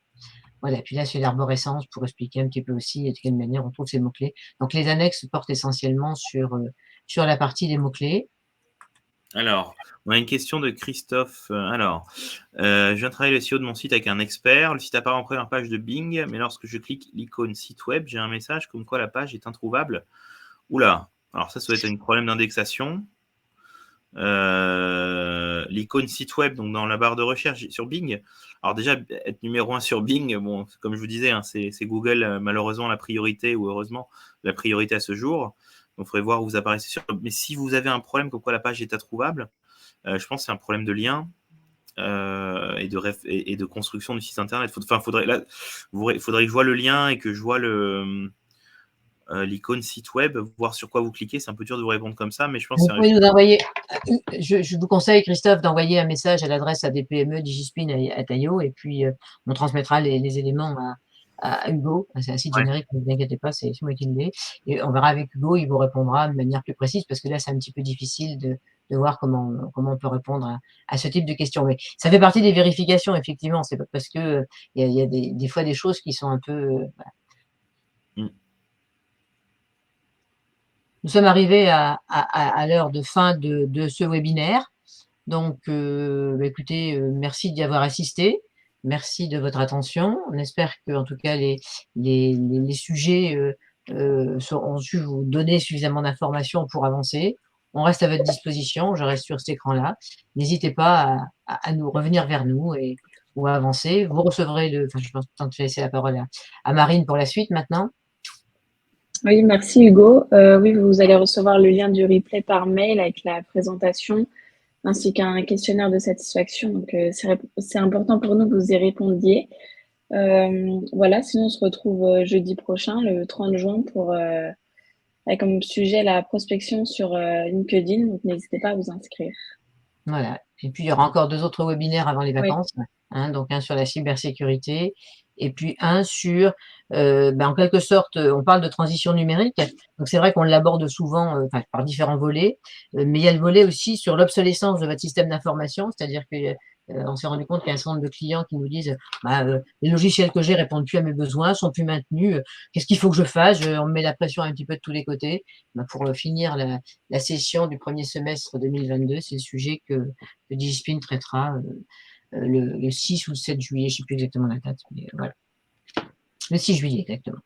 Voilà, puis là, c'est l'arborescence pour expliquer un petit peu aussi de quelle manière on trouve ces mots-clés. Donc les annexes portent essentiellement sur la partie des mots-clés. Alors, on a une question de Christophe. Je viens de travailler le SEO de mon site avec un expert. Le site apparaît en première page de Bing, mais lorsque je clique l'icône site web, j'ai un message comme quoi la page est introuvable. Oula, alors ça doit être un problème d'indexation. L'icône site web, donc dans la barre de recherche sur Bing. Alors déjà, être numéro 1 sur Bing, bon, comme je vous disais, hein, c'est Google, malheureusement, la priorité, ou heureusement, la priorité à ce jour. Donc, il faudrait voir où vous apparaissez sur. Mais si vous avez un problème comme quoi la page est introuvable, je pense que c'est un problème de lien et de construction du site internet. Faudrait que je vois le lien et que je vois l'icône site web, voir sur quoi vous cliquez. C'est un peu dur de vous répondre comme ça, mais je pense Vous que c'est pouvez nous envoyer je vous conseille, Christophe, d'envoyer un message à l'adresse ADPME Digispin @io et puis, on transmettra les éléments à Hugo. C'est un site ouais. générique, ne vous inquiétez pas, c'est moi qui l'ai et on verra avec Hugo, il vous répondra de manière plus précise parce que là, c'est un petit peu difficile de voir comment on peut répondre à ce type de questions. Mais ça fait partie des vérifications effectivement, c'est pas parce que, il y a des fois des choses qui sont un peu, Mm. Nous sommes arrivés à l'heure de fin de ce webinaire. Donc, écoutez, merci d'y avoir assisté. Merci de votre attention. On espère que, en tout cas, les sujets ont su vous donner suffisamment d'informations pour avancer. On reste à votre disposition. Je reste sur cet écran-là. N'hésitez pas à nous revenir vers nous ou à avancer. Vous recevrez je pense que je vais laisser la parole à Marine pour la suite maintenant. Oui, merci Hugo. Oui, vous allez recevoir le lien du replay par mail avec la présentation ainsi qu'un questionnaire de satisfaction. Donc, c'est important pour nous que vous y répondiez. Voilà, sinon on se retrouve jeudi prochain, le 30 juin, avec comme sujet la prospection sur LinkedIn. Donc, n'hésitez pas à vous inscrire. Voilà. Et puis, il y aura encore 2 autres webinaires avant les vacances. Hein, donc un sur la cybersécurité et puis un sur, en quelque sorte, on parle de transition numérique. Donc c'est vrai qu'on l'aborde souvent par différents volets, mais il y a le volet aussi sur l'obsolescence de votre système d'information, c'est-à-dire que on s'est rendu compte qu'il y a un certain nombre de clients qui nous disent les logiciels que j'ai répondent plus à mes besoins, sont plus maintenus, qu'est-ce qu'il faut que je fasse? On me met la pression un petit peu de tous les côtés. Pour finir la session du premier semestre 2022, c'est le sujet que DigiSpin traitera le 6 ou le 7 juillet, je ne sais plus exactement la date, mais voilà. Le 6 juillet, exactement.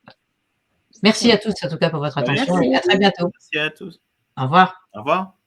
Merci à tous, en tout cas, pour votre attention. Merci. Et à très bientôt. Merci à tous. Au revoir. Au revoir.